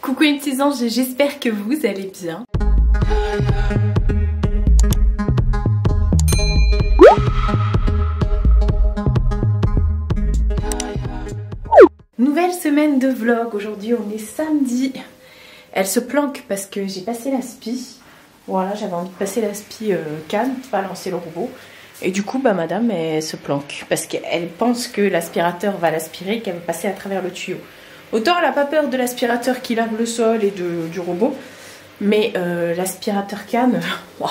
Coucou les petits anges, j'espère que vous allez bien. Nouvelle semaine de vlog, aujourd'hui on est samedi. Elle se planque parce que j'ai passé l'aspi. Voilà, j'avais envie de passer l'aspi calme, pas lancer le robot. Et du coup, bah madame, elle se planque parce qu'elle pense que l'aspirateur va l'aspirer, qu'elle va passer à travers le tuyau. Autant elle n'a pas peur de l'aspirateur qui lave le sol et du robot, mais l'aspirateur canne, wow,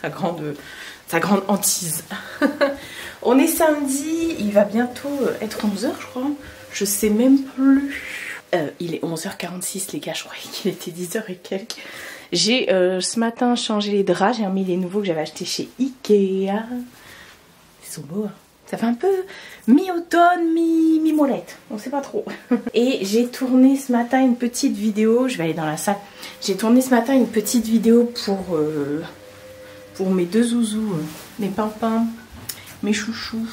sa grande hantise. On est samedi, il va bientôt être 11 h je crois, je sais même plus. Il est 11 h 46 les gars, je croyais qu'il était 10 h et quelques. J'ai ce matin changé les draps, j'ai remis les nouveaux que j'avais achetés chez Ikea. Ils sont beaux, hein. Ça fait un peu mi-automne, mi-molette, on sait pas trop. Et j'ai tourné ce matin une petite vidéo, je vais aller dans la salle. J'ai tourné ce matin une petite vidéo pour mes deux zouzous, mes pimpins, mes chouchous.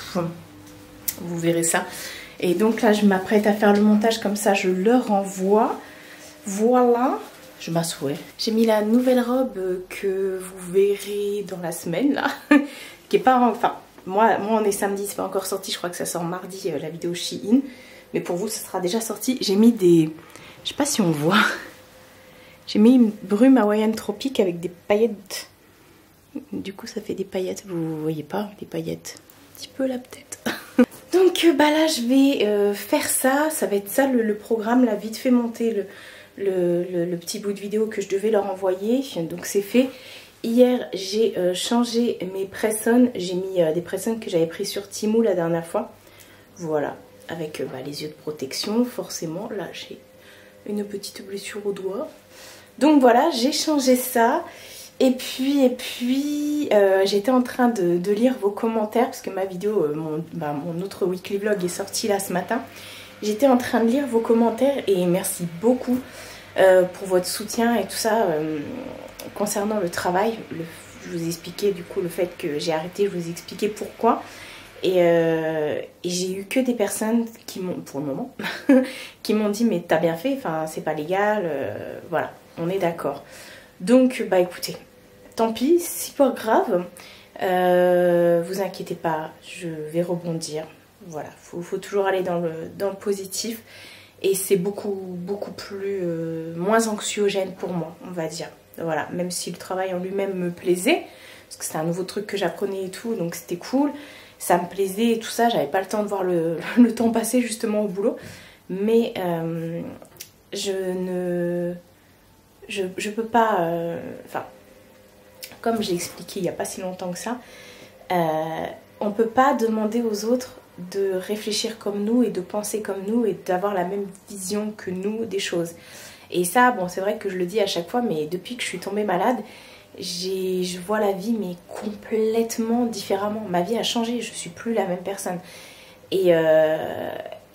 Vous verrez ça. Et donc là, je m'apprête à faire le montage comme ça, je leur envoie. Voilà. Je m'assois. J'ai mis la nouvelle robe que vous verrez dans la semaine là. Qui est pas... Enfin, moi on est samedi, c'est pas encore sorti. Je crois que ça sort mardi la vidéo Shein. Mais pour vous, ça sera déjà sorti. J'ai mis des... Je sais pas si on voit. J'ai mis une brume hawaïenne tropique avec des paillettes. Du coup, ça fait des paillettes. Vous voyez pas des paillettes? Un petit peu là peut-être. Donc bah là, je vais faire ça. Ça va être ça le programme. Là, vite fait monter le petit bout de vidéo que je devais leur envoyer, donc c'est fait. Hier j'ai changé mes press-on, j'ai mis des press-on que j'avais pris sur Temu la dernière fois, voilà, avec les yeux de protection forcément. Là j'ai une petite blessure au doigt, donc voilà, j'ai changé ça. Et puis j'étais en train de lire vos commentaires parce que ma vidéo, mon autre weekly vlog est sorti là ce matin. J'étais en train de lire vos commentaires et merci beaucoup pour votre soutien et tout ça concernant le travail. Je vous ai expliqué du coup le fait que j'ai arrêté, je vous ai expliqué pourquoi. Et j'ai eu que des personnes qui m'ont, pour le moment, qui m'ont dit mais t'as bien fait, enfin c'est pas légal, voilà, on est d'accord. Donc bah écoutez, tant pis, c'est pas grave, vous inquiétez pas, je vais rebondir. Voilà, faut toujours aller dans le positif. Et c'est beaucoup plus moins anxiogène pour moi, on va dire. Voilà, même si le travail en lui-même me plaisait, parce que c'était un nouveau truc que j'apprenais et tout, donc c'était cool. Ça me plaisait et tout ça, j'avais pas le temps de voir le temps passer justement au boulot. Mais je peux pas... Enfin, comme j'ai expliqué il n'y a pas si longtemps que ça, on peut pas demander aux autres de réfléchir comme nous et de penser comme nous et d'avoir la même vision que nous des choses. Et ça, bon, c'est vrai que je le dis à chaque fois, mais depuis que je suis tombée malade, je vois la vie mais complètement différemment. Ma vie a changé, je suis plus la même personne. Et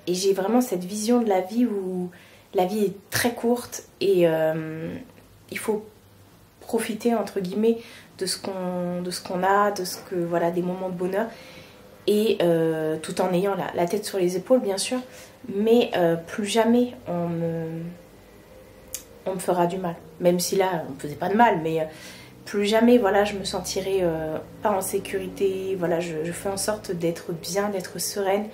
j'ai vraiment cette vision de la vie où la vie est très courte et il faut profiter entre guillemets de ce qu'on a, voilà, des moments de bonheur. Et tout en ayant la tête sur les épaules bien sûr, mais plus jamais on me fera du mal, même si là on me faisait pas de mal, mais plus jamais voilà, je me sentirai pas en sécurité. Voilà, je fais en sorte d'être bien, d'être sereine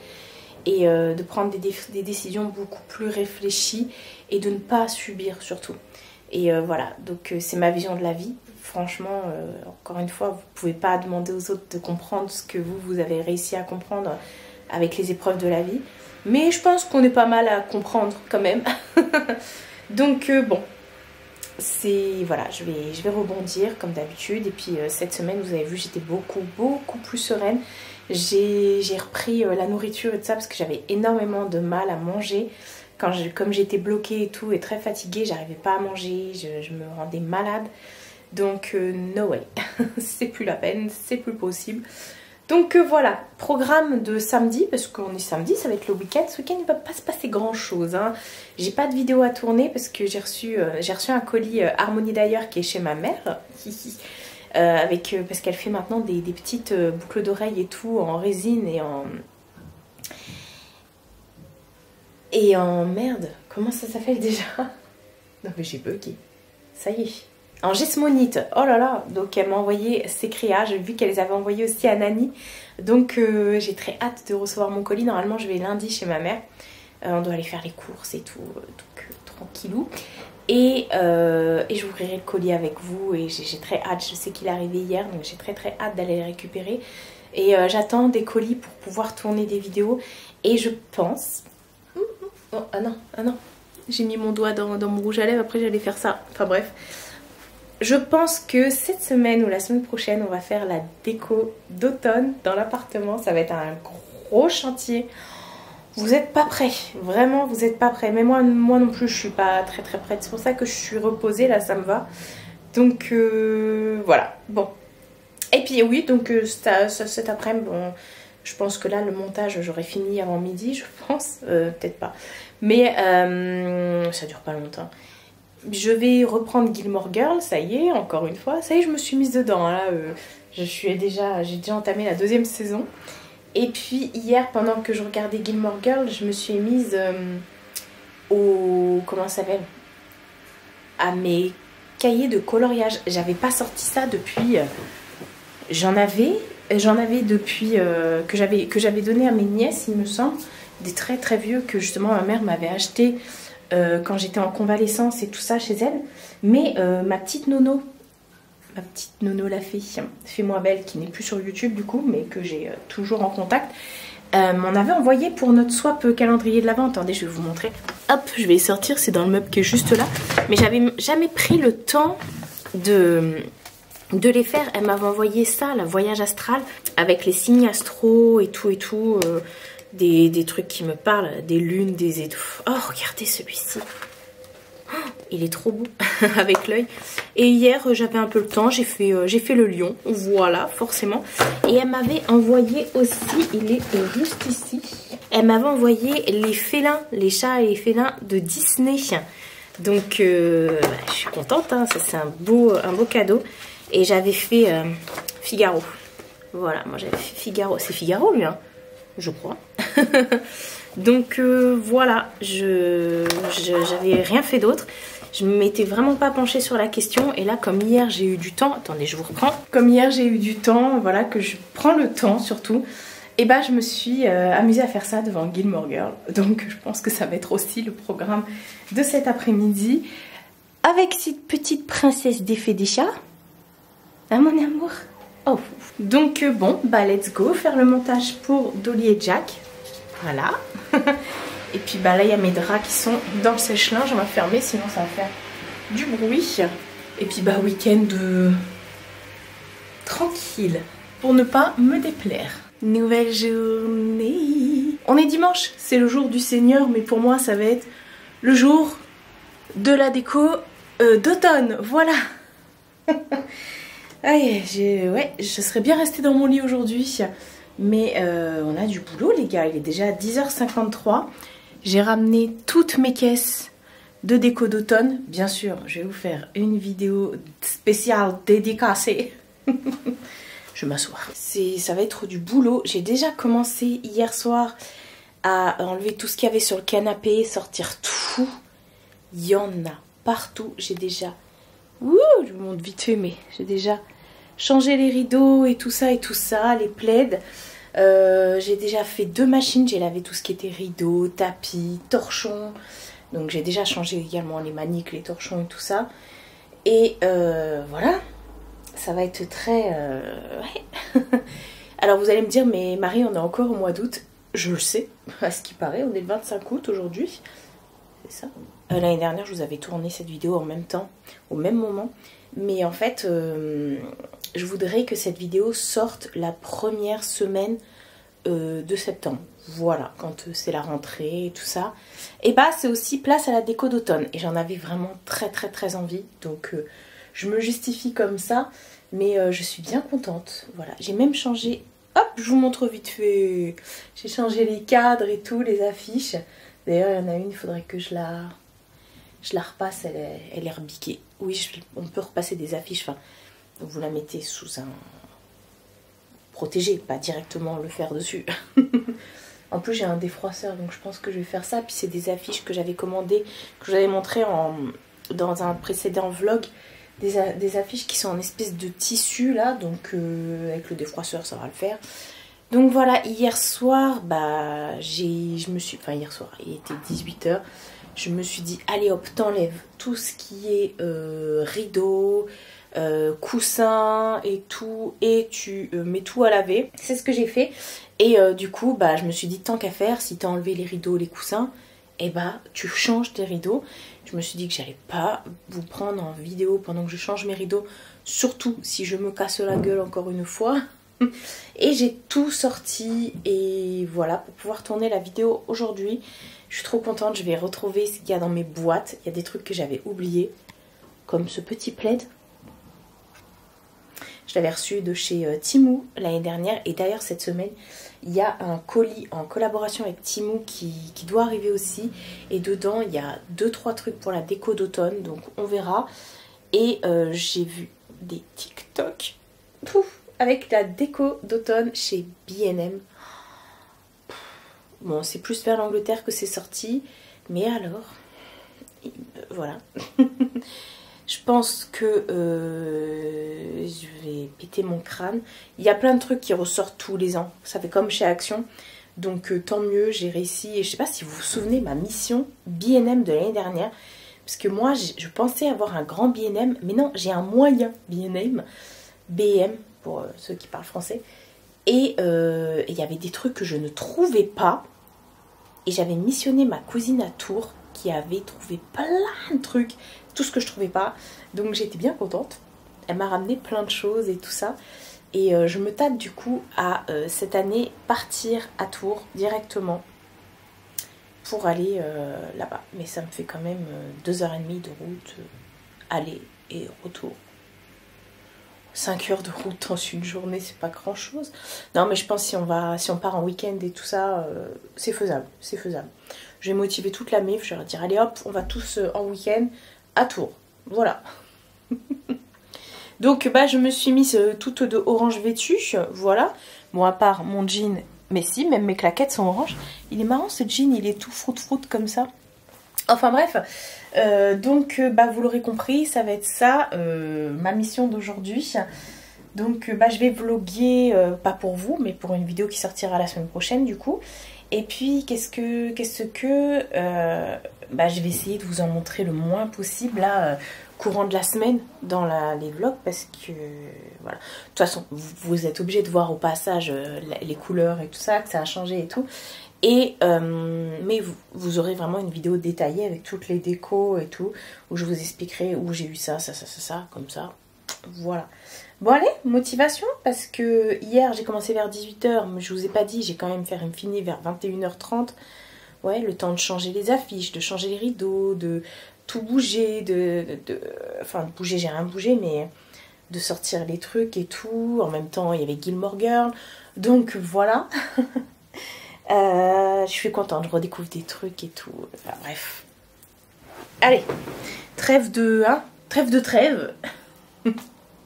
et de prendre des décisions beaucoup plus réfléchies et de ne pas subir surtout. Et voilà, donc c'est ma vision de la vie. Franchement, encore une fois, vous pouvez pas demander aux autres de comprendre ce que vous avez réussi à comprendre avec les épreuves de la vie. Mais je pense qu'on est pas mal à comprendre quand même. Donc bon, voilà, je vais rebondir comme d'habitude. Et puis cette semaine, vous avez vu, j'étais beaucoup plus sereine. J'ai repris la nourriture et tout ça parce que j'avais énormément de mal à manger. Comme j'étais bloquée et tout et très fatiguée, j'arrivais pas à manger, je me rendais malade. Donc no way, c'est plus la peine, c'est plus possible. Donc voilà, programme de samedi, parce qu'on est samedi, ça va être le week-end. Ce week-end il ne va pas se passer grand chose, hein. J'ai pas de vidéo à tourner parce que j'ai reçu un colis Harmonie d'ailleurs qui est chez ma mère. Parce qu'elle fait maintenant des petites boucles d'oreilles et tout en résine et en merde, comment ça s'appelle déjà? j'ai bugué. Ça y est. En Jesmonite, oh là là, donc elle m'a envoyé ses créas, j'ai vu qu'elle les avait envoyés aussi à Nani. Donc j'ai très hâte de recevoir mon colis. Normalement je vais lundi chez ma mère. On doit aller faire les courses et tout, donc tranquillou. Et j'ouvrirai le colis avec vous et j'ai très hâte. Je sais qu'il est arrivé hier, donc j'ai très hâte d'aller le récupérer. Et j'attends des colis pour pouvoir tourner des vidéos. Et je pense... Oh, ah non, j'ai mis mon doigt dans mon rouge à lèvres, après j'allais faire ça. Enfin bref. Je pense que cette semaine ou la semaine prochaine, on va faire la déco d'automne dans l'appartement. Ça va être un gros chantier. Vous n'êtes pas prêts, vraiment vous n'êtes pas prêts. Mais moi non plus, je suis pas très prête. C'est pour ça que je suis reposée, là ça me va. Donc voilà, bon. Et puis oui, donc cet après-midi, bon, je pense que là le montage, j'aurai fini avant midi, je pense. Peut-être pas. Mais ça dure pas longtemps. Je vais reprendre Gilmore Girls, ça y est, encore une fois. Ça y est, je me suis mise dedans. Là, j'ai déjà entamé la 2e saison. Et puis hier, pendant que je regardais Gilmore Girls, je me suis mise comment ça s'appelle, à mes cahiers de coloriage. J'avais pas sorti ça depuis... J'en avais depuis que j'avais donné à mes nièces, il me semble. Des très vieux que justement ma mère m'avait acheté quand j'étais en convalescence et tout ça chez elle. Mais ma petite Nono la fille, Fais-moi belle, qui n'est plus sur YouTube du coup, mais que j'ai toujours en contact, m'en avait envoyé pour notre swap calendrier de l'Avent. Attendez, je vais vous montrer. Hop, je vais sortir, c'est dans le meuble qui est juste là. Mais j'avais jamais pris le temps de les faire. Elle m'avait envoyé ça, la voyage astral, avec les signes astro et tout. Des trucs qui me parlent, des lunes, des étoiles. Oh, regardez celui-ci. Oh, il est trop beau avec l'œil. Et hier, j'avais un peu le temps, j'ai fait le lion. Voilà, forcément. Et elle m'avait envoyé aussi, il est juste ici. Elle m'avait envoyé les félins, les chats et les félins de Disney. Donc, je suis contente, hein. Ça c'est un beau cadeau. Et j'avais fait Figaro. Voilà, moi j'avais fait Figaro. C'est Figaro lui, hein, je crois. Donc voilà, j'avais rien fait d'autre. Je ne m'étais vraiment pas penchée sur la question. Et là, comme hier j'ai eu du temps, attendez, je vous reprends. Comme hier j'ai eu du temps, voilà, que je prends le temps surtout. Et bah je me suis amusée à faire ça devant Gilmore Girls. Donc je pense que ça va être aussi le programme de cet après-midi. Avec cette petite princesse d'effet des chats. Hein mon amour? Oh. Donc bon, bah let's go faire le montage pour Dolly et Jack. Voilà. Et puis bah là il y a mes draps qui sont dans le sèche-linge. On va fermer sinon ça va faire du bruit. Et puis bah week-end tranquille pour ne pas me déplaire. Nouvelle journée. On est dimanche, c'est le jour du Seigneur, mais pour moi ça va être le jour de la déco d'automne. Voilà. Ouais, je serais bien restée dans mon lit aujourd'hui. Mais on a du boulot les gars, il est déjà 10h53. J'ai ramené toutes mes caisses de déco d'automne. Bien sûr, je vais vous faire une vidéo spéciale dédicacée. Je vais m'asseoir. Ça va être du boulot. J'ai déjà commencé hier soir à enlever tout ce qu'il y avait sur le canapé, sortir tout. Il y en a partout. J'ai déjà... Ouh, je vous montre vite fait, mais j'ai déjà changé les rideaux et tout ça, les plaids. J'ai déjà fait 2 machines, j'ai lavé tout ce qui était rideaux, tapis, torchons. Donc j'ai déjà changé également les maniques, les torchons et tout ça. Et voilà, ça va être très... ouais. Alors vous allez me dire, mais Marie, on est encore au mois d'août. Je le sais, à ce qui paraît, on est le 25 août aujourd'hui. C'est ça. L'année dernière, je vous avais tourné cette vidéo en même temps, au même moment. Mais en fait, je voudrais que cette vidéo sorte la première semaine de septembre. Voilà, quand c'est la rentrée et tout ça. Et bah, c'est aussi place à la déco d'automne. Et j'en avais vraiment très envie. Donc, je me justifie comme ça. Mais je suis bien contente. Voilà, j'ai même changé... Hop, je vous montre vite fait. J'ai changé les cadres et tout, les affiches. D'ailleurs, il y en a une, il faudrait que je la repasse, elle est rebiquée. Oui, on peut repasser des affiches, enfin, vous la mettez sous un protégé, pas directement le faire dessus. En plus, j'ai un défroisseur, donc je pense que je vais faire ça. Puis c'est des affiches que j'avais commandées, que je vous avais montré dans un précédent vlog des affiches qui sont en espèce de tissu là, donc avec le défroisseur ça va le faire. Donc voilà, hier soir, bah enfin hier soir, il était 18 h, je me suis dit allez hop, t'enlèves tout ce qui est rideau, coussin et tout, et tu mets tout à laver. C'est ce que j'ai fait. Et du coup, bah je me suis dit tant qu'à faire, si t'as enlevé les rideaux, les coussins, et bah tu changes tes rideaux. Je me suis dit que j'allais pas vous prendre en vidéo pendant que je change mes rideaux, surtout si je me casse la gueule encore une fois. Et j'ai tout sorti et voilà pour pouvoir tourner la vidéo aujourd'hui. Je suis trop contente, je vais retrouver ce qu'il y a dans mes boîtes. Il y a des trucs que j'avais oubliés, comme ce petit plaid. Je l'avais reçu de chez Temu l'année dernière, et d'ailleurs cette semaine il y a un colis en collaboration avec Temu qui doit arriver aussi, et dedans il y a 2-3 trucs pour la déco d'automne, donc on verra. Et j'ai vu des TikTok avec la déco d'automne chez B&M. Bon, c'est plus vers l'Angleterre que c'est sorti, mais alors voilà. Je pense que je vais péter mon crâne. Il y a plein de trucs qui ressortent tous les ans. Ça fait comme chez Action. Donc tant mieux, j'ai réussi. Et je sais pas si vous vous souvenez ma mission B&M de l'année dernière. Parce que moi, je pensais avoir un grand B&M. Mais non, j'ai un moyen B&M. BM pour ceux qui parlent français. Et il y avait des trucs que je ne trouvais pas. Et j'avais missionné ma cousine à Tours qui avait trouvé plein de trucs. Tout ce que je trouvais pas, donc j'étais bien contente. Elle m'a ramené plein de choses et tout ça, et je me tâte du coup à cette année partir à Tours directement pour aller là-bas, mais ça me fait quand même 2h30 de route aller et retour. 5 heures de route dans une journée, c'est pas grand chose. Non, mais je pense si on part en week-end et tout ça, c'est faisable, c'est faisable. Je vais motiver toute la MIF, je vais leur dire allez hop, on va tous en week-end à Tours, voilà. Donc bah je me suis mise toute de orange vêtue, voilà. Bon, à part mon jean, mais si, même mes claquettes sont orange. Il est marrant ce jean, il est tout froute comme ça. Enfin bref, donc bah vous l'aurez compris, ça va être ça ma mission d'aujourd'hui. Donc bah je vais vlogger, pas pour vous, mais pour une vidéo qui sortira la semaine prochaine du coup. Et puis qu'est-ce que bah, je vais essayer de vous en montrer le moins possible là, courant de la semaine dans les vlogs, parce que voilà. De toute façon, vous êtes obligé de voir au passage les couleurs et tout ça, que ça a changé et tout. Et mais vous aurez vraiment une vidéo détaillée avec toutes les décos et tout, où je vous expliquerai où j'ai eu ça, comme ça. Voilà. Bon allez, motivation, parce que hier j'ai commencé vers 18 h, mais je vous ai pas dit, j'ai quand même fini vers 21 h 30. Ouais, le temps de changer les affiches, de changer les rideaux, de tout bouger, enfin de bouger, j'ai rien bougé, mais de sortir les trucs et tout. En même temps, il y avait Gilmore Girl, donc voilà. Je suis contente, je redécouvre des trucs et tout. Enfin bref. Allez, trêve de trêve.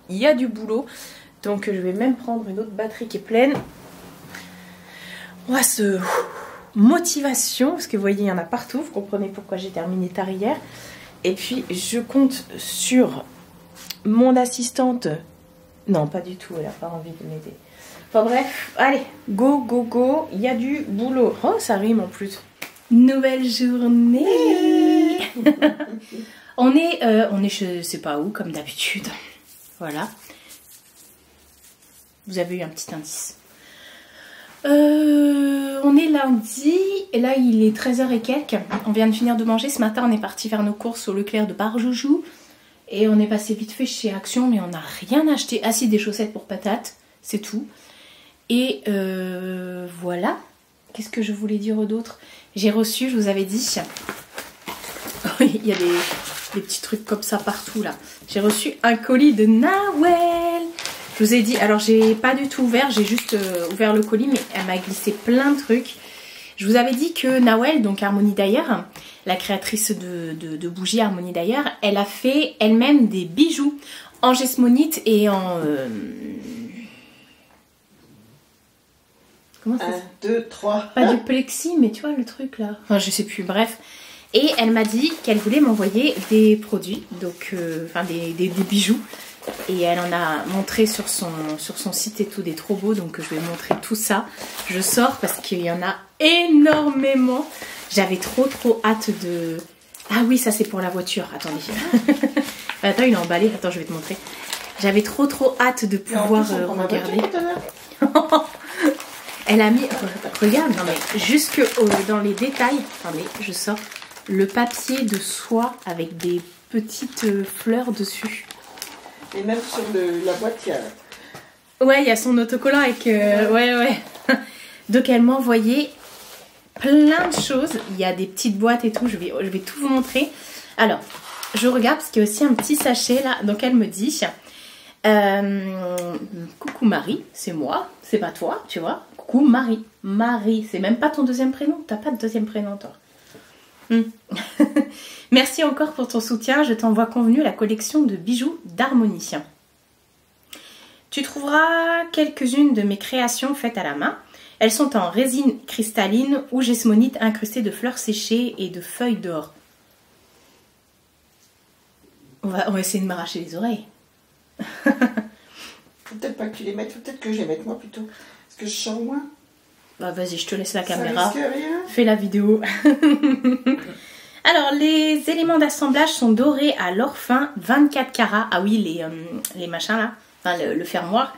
Il y a du boulot, donc je vais même prendre une autre batterie qui est pleine. On va se... motivation, parce que vous voyez il y en a partout, vous comprenez pourquoi j'ai terminé tard hier. Et puis je compte sur mon assistante. Non, pas du tout, elle n'a pas envie de m'aider. Enfin bref, allez, go, il y a du boulot. Oh, ça rime en plus. Nouvelle journée. on est je sais pas où, comme d'habitude. Voilà. Vous avez eu un petit indice. On est lundi, et là il est 13 h et quelques. On vient de finir de manger. Ce matin, on est parti faire nos courses au Leclerc de Barjoujou. Et on est passé vite fait chez Action, mais on n'a rien acheté. Ah si, des chaussettes pour patates, c'est tout. Et voilà. Qu'est-ce que je voulais dire d'autre? J'ai reçu, je vous avais dit, il y a des petits trucs comme ça partout là. J'ai reçu un colis de Nawel. Je vous ai dit, alors j'ai pas du tout ouvert, j'ai juste ouvert le colis, mais elle m'a glissé plein de trucs. Je vous avais dit que Nawel, donc Harmonie d'ailleurs, la créatrice de bougies Harmonie d'ailleurs, elle a fait elle-même des bijoux en gesmonite et en... comment ça 1, 2, 3. Pas du plexi, mais tu vois le truc là. Enfin, je sais plus, bref. Et elle m'a dit qu'elle voulait m'envoyer des produits, donc enfin des bijoux. Et elle en a montré sur son site et tout, des trop beaux, donc je vais montrer tout ça. Je sors parce qu'il y en a énormément. J'avais trop hâte de... Ah oui, ça c'est pour la voiture, attendez. Attends, il est emballé, attends, je vais te montrer. J'avais trop hâte de pouvoir regarder. Elle a mis, regarde, non mais jusque dans les détails. Attendez, je sors le papier de soie avec des petites fleurs dessus. Et même sur la boîte, il y a... Ouais, il y a son autocollant avec... ouais. Donc elle m'a envoyé plein de choses. Il y a des petites boîtes et tout. Je vais tout vous montrer. Alors, je regarde parce qu'il y a aussi un petit sachet là. Donc elle me dit... coucou Marie, c'est moi. C'est pas toi, tu vois. Coucou Marie. Marie, c'est même pas ton deuxième prénom. T'as pas de deuxième prénom, toi. Merci encore pour ton soutien. Je t'envoie convenu la collection de bijoux d'harmonie. Tu trouveras quelques-unes de mes créations faites à la main. Elles sont en résine cristalline ou jesmonite incrustée de fleurs séchées et de feuilles d'or. On va essayer de m'arracher les oreilles. Faut peut-être pas que tu les mettes, faut peut-être que je les mette moi plutôt. Parce que je sens moins. Bah vas-y, je te laisse la caméra. Ça risque rien. Fais la vidéo. Alors, les éléments d'assemblage sont dorés à l'or fin 24 carats. Ah oui, les machins là, enfin le fermoir.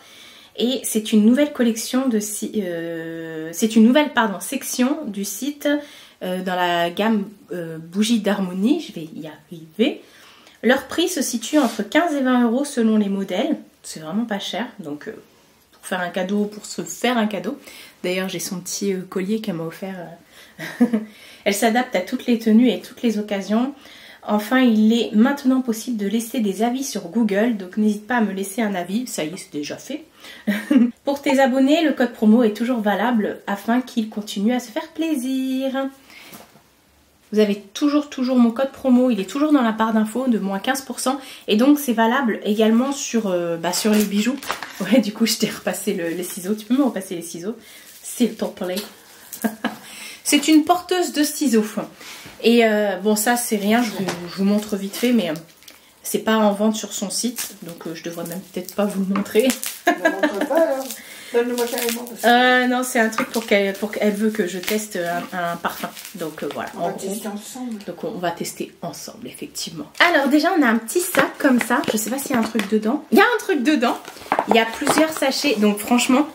Et c'est une nouvelle collection de... c'est une nouvelle section du site dans la gamme bougies d'harmonie. Je vais y arriver. Leur prix se situe entre 15 et 20 € selon les modèles. C'est vraiment pas cher. Donc, pour faire un cadeau, pour se faire un cadeau. D'ailleurs, j'ai son petit collier qu'elle m'a offert. Elle s'adapte à toutes les tenues et toutes les occasions. Enfin, il est maintenant possible de laisser des avis sur Google. Donc, n'hésite pas à me laisser un avis. Ça y est, c'est déjà fait. Pour tes abonnés, le code promo est toujours valable afin qu'ils continuent à se faire plaisir. Vous avez toujours mon code promo. Il est toujours dans la barre d'infos de moins 15%. Et donc, c'est valable également sur les bijoux. Ouais, du coup, je t'ai repassé les ciseaux. Tu peux me repasser les ciseaux, s'il te plaît. C'est une porteuse de ciseaux. Et bon, ça, c'est rien. Je vous montre vite fait, mais c'est pas en vente sur son site. Donc, je devrais même peut-être pas vous le montrer. Ne montre pas alors. Donne-le-moi carrément. Parce que... non, c'est un truc pour qu'elle veut que je teste un parfum. Donc, voilà. On va tester ensemble. Donc, on va tester ensemble, effectivement. Alors, déjà, on a un petit sac comme ça. Je sais pas s'il y a un truc dedans. Il y a un truc dedans. Il y a plusieurs sachets. Donc, franchement...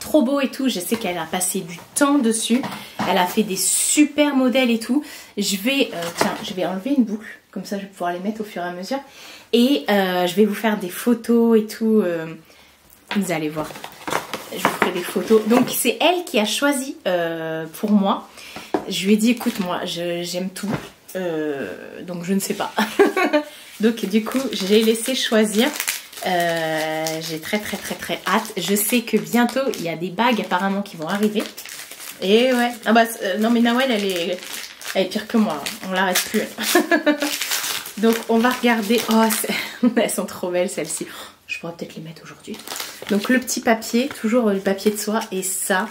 trop beau et tout, je sais qu'elle a passé du temps dessus, elle a fait des super modèles et tout. Je vais, tiens, je vais enlever une boucle, comme ça je vais pouvoir les mettre au fur et à mesure. Et je vais vous faire des photos et tout, vous allez voir, je vous ferai des photos. Donc c'est elle qui a choisi pour moi. Je lui ai dit, écoute moi, j'aime tout, donc je ne sais pas. Donc du coup, j'ai laissé choisir. J'ai très hâte. Je sais que bientôt il y a des bagues apparemment qui vont arriver. Et ouais. Ah bah non mais Nawel elle est pire que moi. On l'arrête plus. Donc on va regarder. Oh elles sont trop belles celles-ci. Je pourrais peut-être les mettre aujourd'hui. Donc le petit papier, toujours le papier de soie et ça.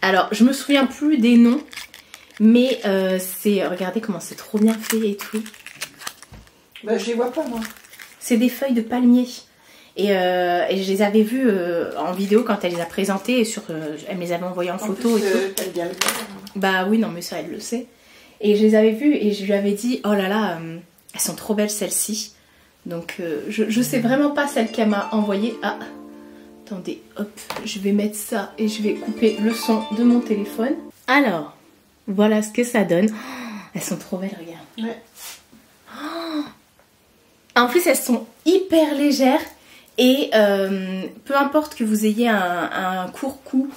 Alors je me souviens plus des noms, mais regardez comment c'est trop bien fait et tout. Bah je les vois pas moi. C'est des feuilles de palmier. Et je les avais vues en vidéo quand elle les a présentées. Et elle me les avait envoyées en photo plus, et tout. Elle bien le faire. Bah oui, non mais ça elle le sait. Et je les avais vues et je lui avais dit, oh là là, elles sont trop belles celles-ci. Donc je sais vraiment pas celle qu'elle m'a envoyée. Ah, attendez, hop, je vais mettre ça et je vais couper le son de mon téléphone. Alors, voilà ce que ça donne. Oh, elles sont trop belles, regarde. Ouais. En plus, elles sont hyper légères et peu importe que vous ayez un court cou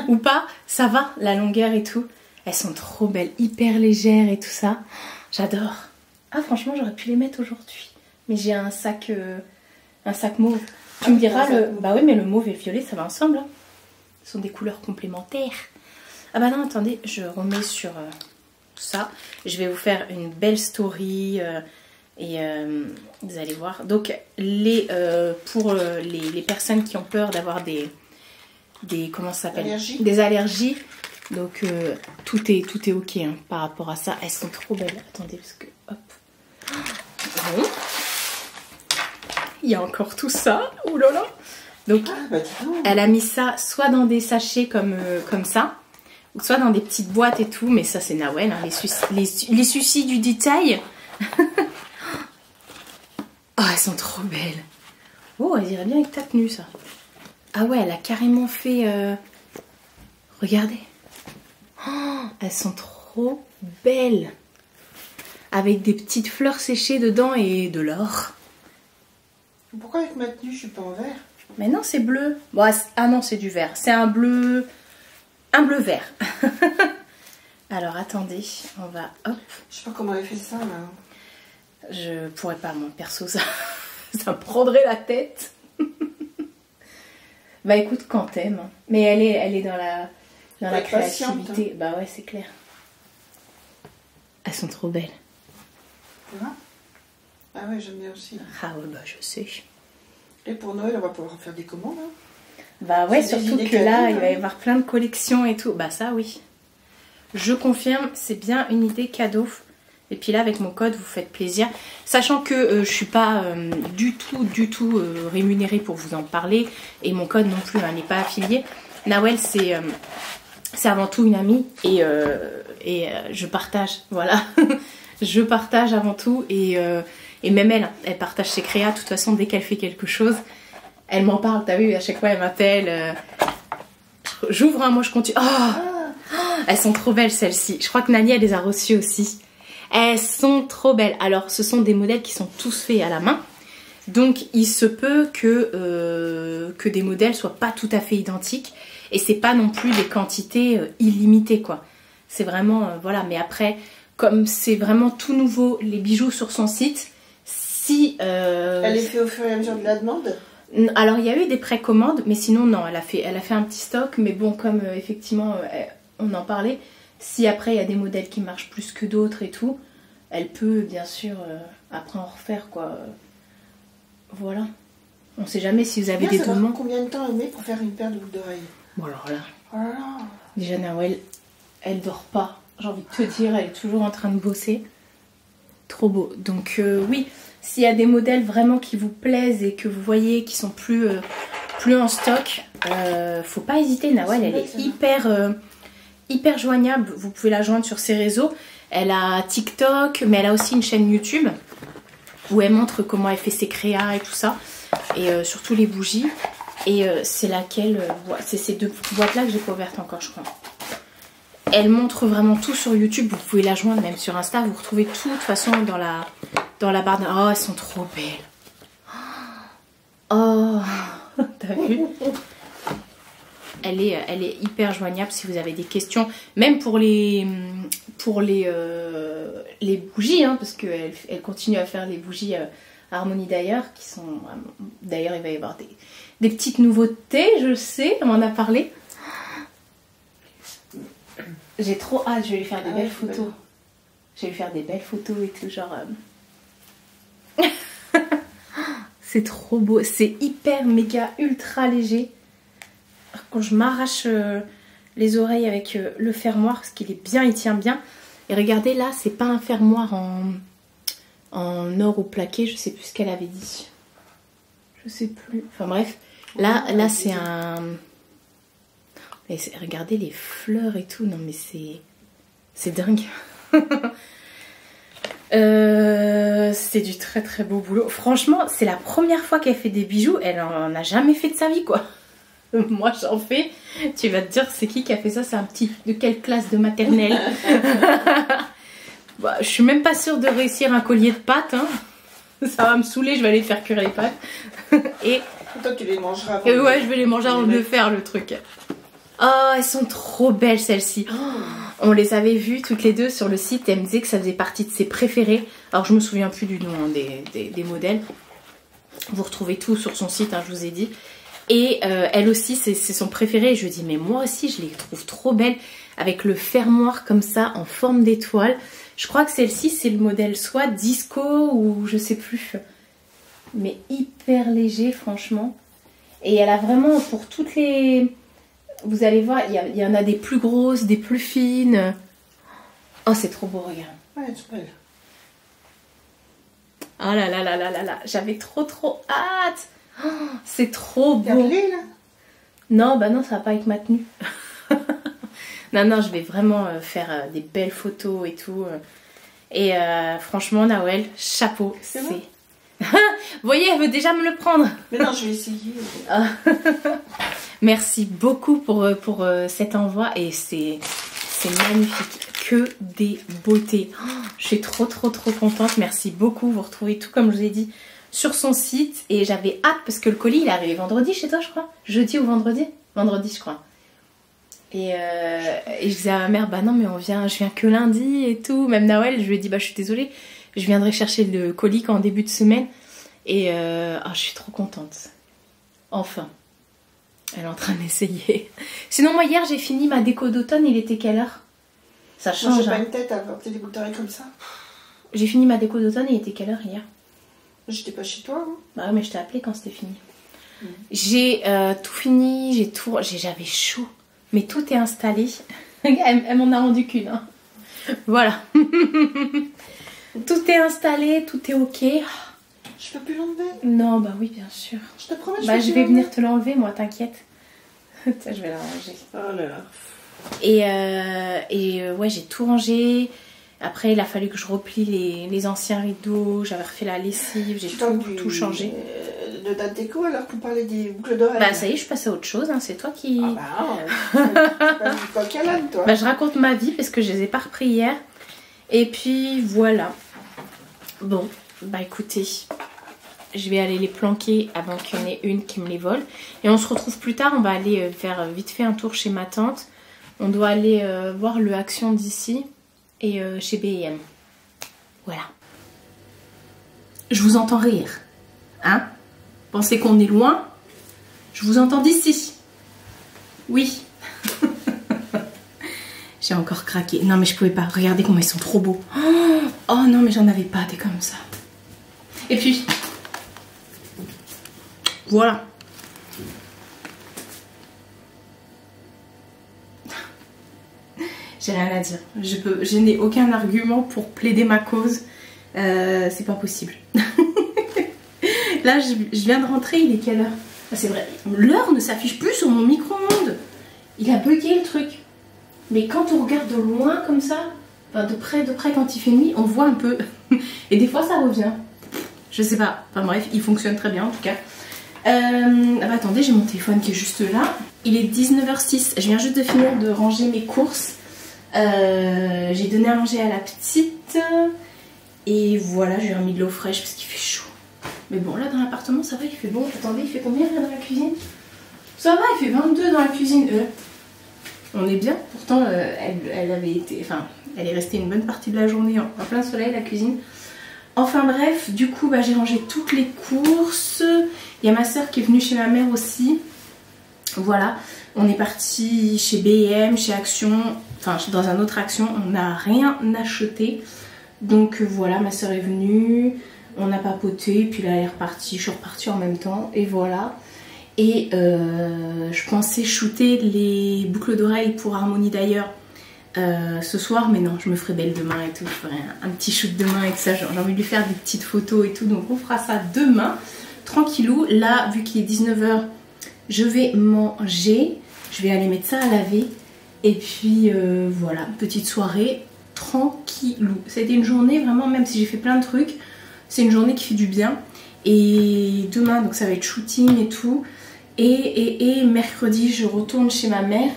ou pas, ça va, la longueur et tout. Elles sont trop belles, hyper légères et tout ça. J'adore. Ah, franchement, j'aurais pu les mettre aujourd'hui. Mais j'ai un sac mauve. Tu me diras, bah oui, mais le mauve et le violet, ça va ensemble. Hein. Ce sont des couleurs complémentaires. Ah bah non, attendez, je remets sur ça. Je vais vous faire une belle story... Et vous allez voir. Donc pour les personnes qui ont peur d'avoir comment ça s'appelle, des allergies, Donc tout est ok hein, par rapport à ça. Elles sont trop belles. Attendez, parce que hop. Bon. Il y a encore tout ça. Ouh là là. Donc elle a mis ça soit dans des sachets comme ça, ou soit dans des petites boîtes et tout. Mais ça c'est Nawel, hein, les soucis du détail. Oh, elles sont trop belles. Oh, elles iraient bien avec ta tenue, ça. Ah ouais, elle a carrément fait... Regardez. Oh, elles sont trop belles. Avec des petites fleurs séchées dedans et de l'or. Pourquoi avec ma tenue, je suis pas en vert? Mais non, c'est bleu. Bon, ah non, c'est du vert. C'est un bleu vert. Alors, attendez. On va... Hop. Je sais pas comment elle fait ça, là. Je pourrais pas, moi, perso, ça me prendrait la tête. Bah écoute, quand t'aimes. Mais elle est dans la créativité. Bah ouais, c'est clair. Elles sont trop belles. Ah ouais, j'aime bien aussi. Ah ouais, bah je sais. Et pour Noël, on va pouvoir faire des commandes. Hein. Bah ouais, surtout que là, il va y avoir plein de collections et tout. Bah ça, oui. Je confirme, c'est bien une idée cadeau. Et puis là, avec mon code, vous faites plaisir. Sachant que je suis pas du tout rémunérée pour vous en parler. Et mon code non plus, n'est pas affilié. Nawel, c'est avant tout une amie. Et je partage, voilà. Je partage avant tout. Et même elle partage ses créas. De toute façon, dès qu'elle fait quelque chose, elle m'en parle. T'as vu, à chaque fois, elle m'appelle. J'ouvre, hein, moi je continue. Oh, elles sont trop belles, celles-ci. Je crois que Nani, elle les a reçues aussi. Elles sont trop belles. Alors, ce sont des modèles qui sont tous faits à la main. Donc, il se peut que des modèles soient pas tout à fait identiques. Et c'est pas non plus des quantités illimitées, quoi. C'est vraiment... voilà, mais après, comme c'est vraiment tout nouveau, les bijoux sur son site, si... Elle est faite au fur et à mesure de la demande? Alors, il y a eu des précommandes, mais sinon, non. Elle a fait un petit stock. Mais bon, comme effectivement, on en parlait... Si après il y a des modèles qui marchent plus que d'autres et tout, elle peut bien sûr après en refaire quoi. Voilà. On sait jamais si vous avez des demandes. Combien de temps elle met pour faire une paire de boucles d'oreilles? Bon alors là. Oh là là. Déjà Nawel, elle dort pas. J'ai envie de te dire, elle est toujours en train de bosser. Trop beau. Donc oui, s'il y a des modèles vraiment qui vous plaisent et que vous voyez qui sont plus en stock, faut pas hésiter. Nawel, elle est hyper joignable, vous pouvez la joindre sur ses réseaux. Elle a TikTok, mais elle a aussi une chaîne YouTube où elle montre comment elle fait ses créas et tout ça. Et surtout les bougies. Et c'est laquelle, c'est ces deux boîtes là que j'ai pas ouvertes encore, je crois. Elle montre vraiment tout sur YouTube, vous pouvez la joindre même sur Insta. Vous retrouvez tout de toute façon dans la barre de... Oh, elles sont trop belles. Oh, t'as vu? Elle est hyper joignable si vous avez des questions, même pour les bougies, hein, parce qu'elle continue à faire les bougies Harmonie d'ailleurs, qui sont... D'ailleurs, il va y avoir des petites nouveautés, je sais, on m'en a parlé. J'ai trop hâte, je vais lui faire des belles photos. Je vais lui faire des belles photos et tout, genre... C'est trop beau, c'est hyper, méga, ultra léger. Quand je m'arrache les oreilles avec le fermoir, parce qu'il est bien, il tient bien. Et regardez là, c'est pas un fermoir en or ou plaqué, je sais plus ce qu'elle avait dit. Je sais plus. Enfin bref, là c'est un... Et regardez les fleurs et tout, non mais c'est dingue. C'est du très très beau boulot. Franchement, c'est la première fois qu'elle fait des bijoux, elle en a jamais fait de sa vie quoi. Moi j'en fais, tu vas te dire c'est qui a fait ça, c'est un petit de quelle classe de maternelle. Bah, je suis même pas sûre de réussir un collier de pâtes, hein. Ça va me saouler, je vais aller faire cuire les pâtes. Et toi tu les mangeras avant. Ouais, je vais les manger avant de le faire le truc. Oh, elles sont trop belles celles-ci. On les avait vues toutes les deux sur le site et elle me disait que ça faisait partie de ses préférées. Alors je me souviens plus du nom hein, des modèles. Vous retrouvez tout sur son site, hein, je vous ai dit. Et elle aussi, c'est son préféré. Et je lui dis, mais moi aussi, je les trouve trop belles. Avec le fermoir comme ça, en forme d'étoile. Je crois que celle-ci, c'est le modèle soit disco ou je sais plus. Mais hyper léger, franchement. Et elle a vraiment, pour toutes les Vous allez voir, il y en a des plus grosses, des plus fines. Oh, c'est trop beau, regarde. Ouais, c'est belle. Oh là là là là là là, j'avais trop hâte. Oh, c'est trop beau. Regardez, là. Non, bah non, ça va pas avec ma tenue. Non, non, je vais vraiment faire des belles photos et tout. Et franchement, Nawel, chapeau. C'est bon. Vous voyez, elle veut déjà me le prendre. Mais non, je vais essayer. Merci beaucoup pour cet envoi. Et c'est magnifique. Que des beautés. Oh, je suis trop contente. Merci beaucoup. Vous retrouvez tout comme je vous ai dit sur son site. Et j'avais hâte parce que le colis, il est arrivé vendredi chez toi, je crois. Jeudi ou vendredi? Vendredi, je crois. Et je disais à ma mère, bah non, mais je viens que lundi et tout. Même Nawel, je lui ai dit, bah je suis désolée, je viendrai chercher le colis qu'en début de semaine. Et je suis trop contente. Enfin, elle est en train d'essayer. Sinon, moi, hier, j'ai fini ma déco d'automne. Il était quelle heure? Ça change. Moi, j'ai pas une tête à porter des boucles d'oreilles comme ça. J'ai fini ma déco d'automne. Il était quelle heure hier? J'étais pas chez toi, hein. Bah ouais, mais je t'ai appelé quand c'était fini. J'ai tout fini. J'avais chaud. Mais tout est installé. Elle m'en a rendu qu'une. Hein. Voilà. Tout est installé, tout est ok. Je peux plus l'enlever? Non, bah oui, bien sûr. Je te promets, je vais venir te l'enlever, moi, t'inquiète. Tiens, je vais la ranger. Oh là là. Et ouais, j'ai tout rangé. Après, il a fallu que je replie les anciens rideaux. J'avais refait la lessive. J'ai tout changé. De date déco alors qu'on parlait des boucles d'oreilles. Bah ça y est, je passe à autre chose, hein. C'est toi qui... Ah bah c'est pas du coq à l'âne, toi. Bah je raconte ma vie parce que je les ai pas repris hier. Et puis voilà. Bon, bah écoutez, je vais aller les planquer avant qu'il y en ait une qui me les vole. Et on se retrouve plus tard, on va aller faire vite fait un tour chez ma tante. On doit aller voir le Action d'ici et chez B&M. Voilà. Je vous entends rire. Hein? Pensez qu'on est loin? Je vous entends d'ici. Oui. J'ai encore craqué. Non mais je pouvais pas. Regardez comment ils sont trop beaux. Oh non mais j'en avais pas des comme ça. Et puis voilà. J'ai rien à dire. Je n'ai aucun argument pour plaider ma cause. C'est pas possible. Là, je viens de rentrer, il est quelle heure? Ah, c'est vrai, l'heure ne s'affiche plus sur mon micro-ondes. Il a bugué le truc. Mais quand on regarde de loin comme ça, enfin de près quand il fait nuit, on voit un peu. Et des fois, ça revient. Je sais pas. Enfin bref, il fonctionne très bien en tout cas. Ah bah, attendez, j'ai mon téléphone qui est juste là. Il est 19h06. Je viens juste de finir de ranger mes courses. J'ai donné à manger à la petite. Et voilà, j'ai remis de l'eau fraîche parce qu'il fait chaud. Mais bon, là dans l'appartement, ça va, il fait bon. Attendez, il fait combien là dans la cuisine? Ça va, il fait 22 dans la cuisine. On est bien. Pourtant, elle avait été... Enfin, elle est restée une bonne partie de la journée en plein soleil, la cuisine. Enfin bref, du coup, bah, j'ai rangé toutes les courses. Il y a ma soeur qui est venue chez ma mère aussi. Voilà. On est parti chez B&M, chez Action. Enfin, dans un autre Action. On n'a rien acheté. Donc voilà, ma soeur est venue. On a papoté, puis là elle est repartie, je suis repartie en même temps, et voilà. Et je pensais shooter les boucles d'oreilles pour Harmonie d'ailleurs ce soir, mais non, je me ferai belle demain et tout, je ferai un petit shoot demain et tout ça, j'ai envie de lui faire des petites photos et tout, donc on fera ça demain, tranquillou. Là, vu qu'il est 19h, je vais manger, je vais aller mettre ça à laver, et puis voilà, petite soirée, tranquillou. Ça a été une journée vraiment, même si j'ai fait plein de trucs, c'est une journée qui fait du bien. Et demain, donc ça va être shooting et tout. Et mercredi, je retourne chez ma mère.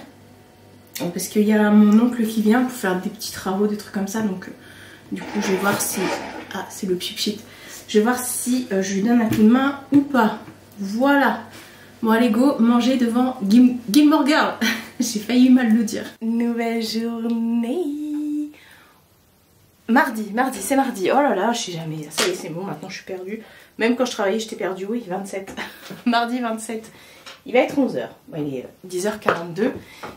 Parce qu'il y a mon oncle qui vient pour faire des petits travaux, des trucs comme ça. Donc du coup, je vais voir si... Ah, c'est le pip-shit. Je vais voir si je lui donne un coup de main ou pas. Voilà. Bon, allez, go, manger devant Gilmore Girl. J'ai failli mal le dire. Nouvelle journée. Mardi, c'est mardi. Oh là là, je sais jamais. Ça y est, c'est bon, maintenant je suis perdue. Même quand je travaillais, j'étais perdue. Oui, 27. Mardi 27. Il va être 11h. Bon, il est 10h42.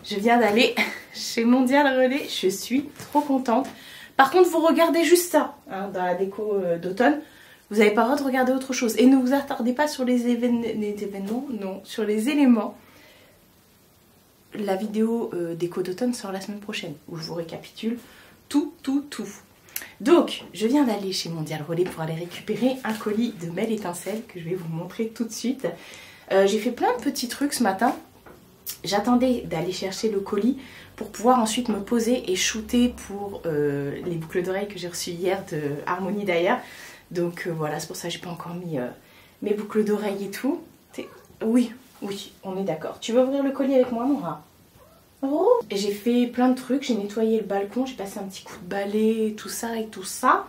Je viens d'aller chez Mondial Relais. Je suis trop contente. Par contre, vous regardez juste ça, hein, dans la déco d'automne. Vous n'avez pas le droit de regarder autre chose. Et ne vous attardez pas sur les événements. Non, sur les éléments. la vidéo déco d'automne sort la semaine prochaine, où je vous récapitule tout. Donc, je viens d'aller chez Mondial Relais pour aller récupérer un colis de Mel Étincelle que je vais vous montrer tout de suite. J'ai fait plein de petits trucs ce matin. J'attendais d'aller chercher le colis pour pouvoir ensuite me poser et shooter pour les boucles d'oreilles que j'ai reçues hier de Harmonie d'ailleurs. Donc voilà, c'est pour ça que j'ai pas encore mis mes boucles d'oreilles et tout. Oui, on est d'accord. Tu veux ouvrir le colis avec moi, mon rat? Oh. J'ai fait plein de trucs, j'ai nettoyé le balcon, j'ai passé un petit coup de balai, tout ça et tout ça.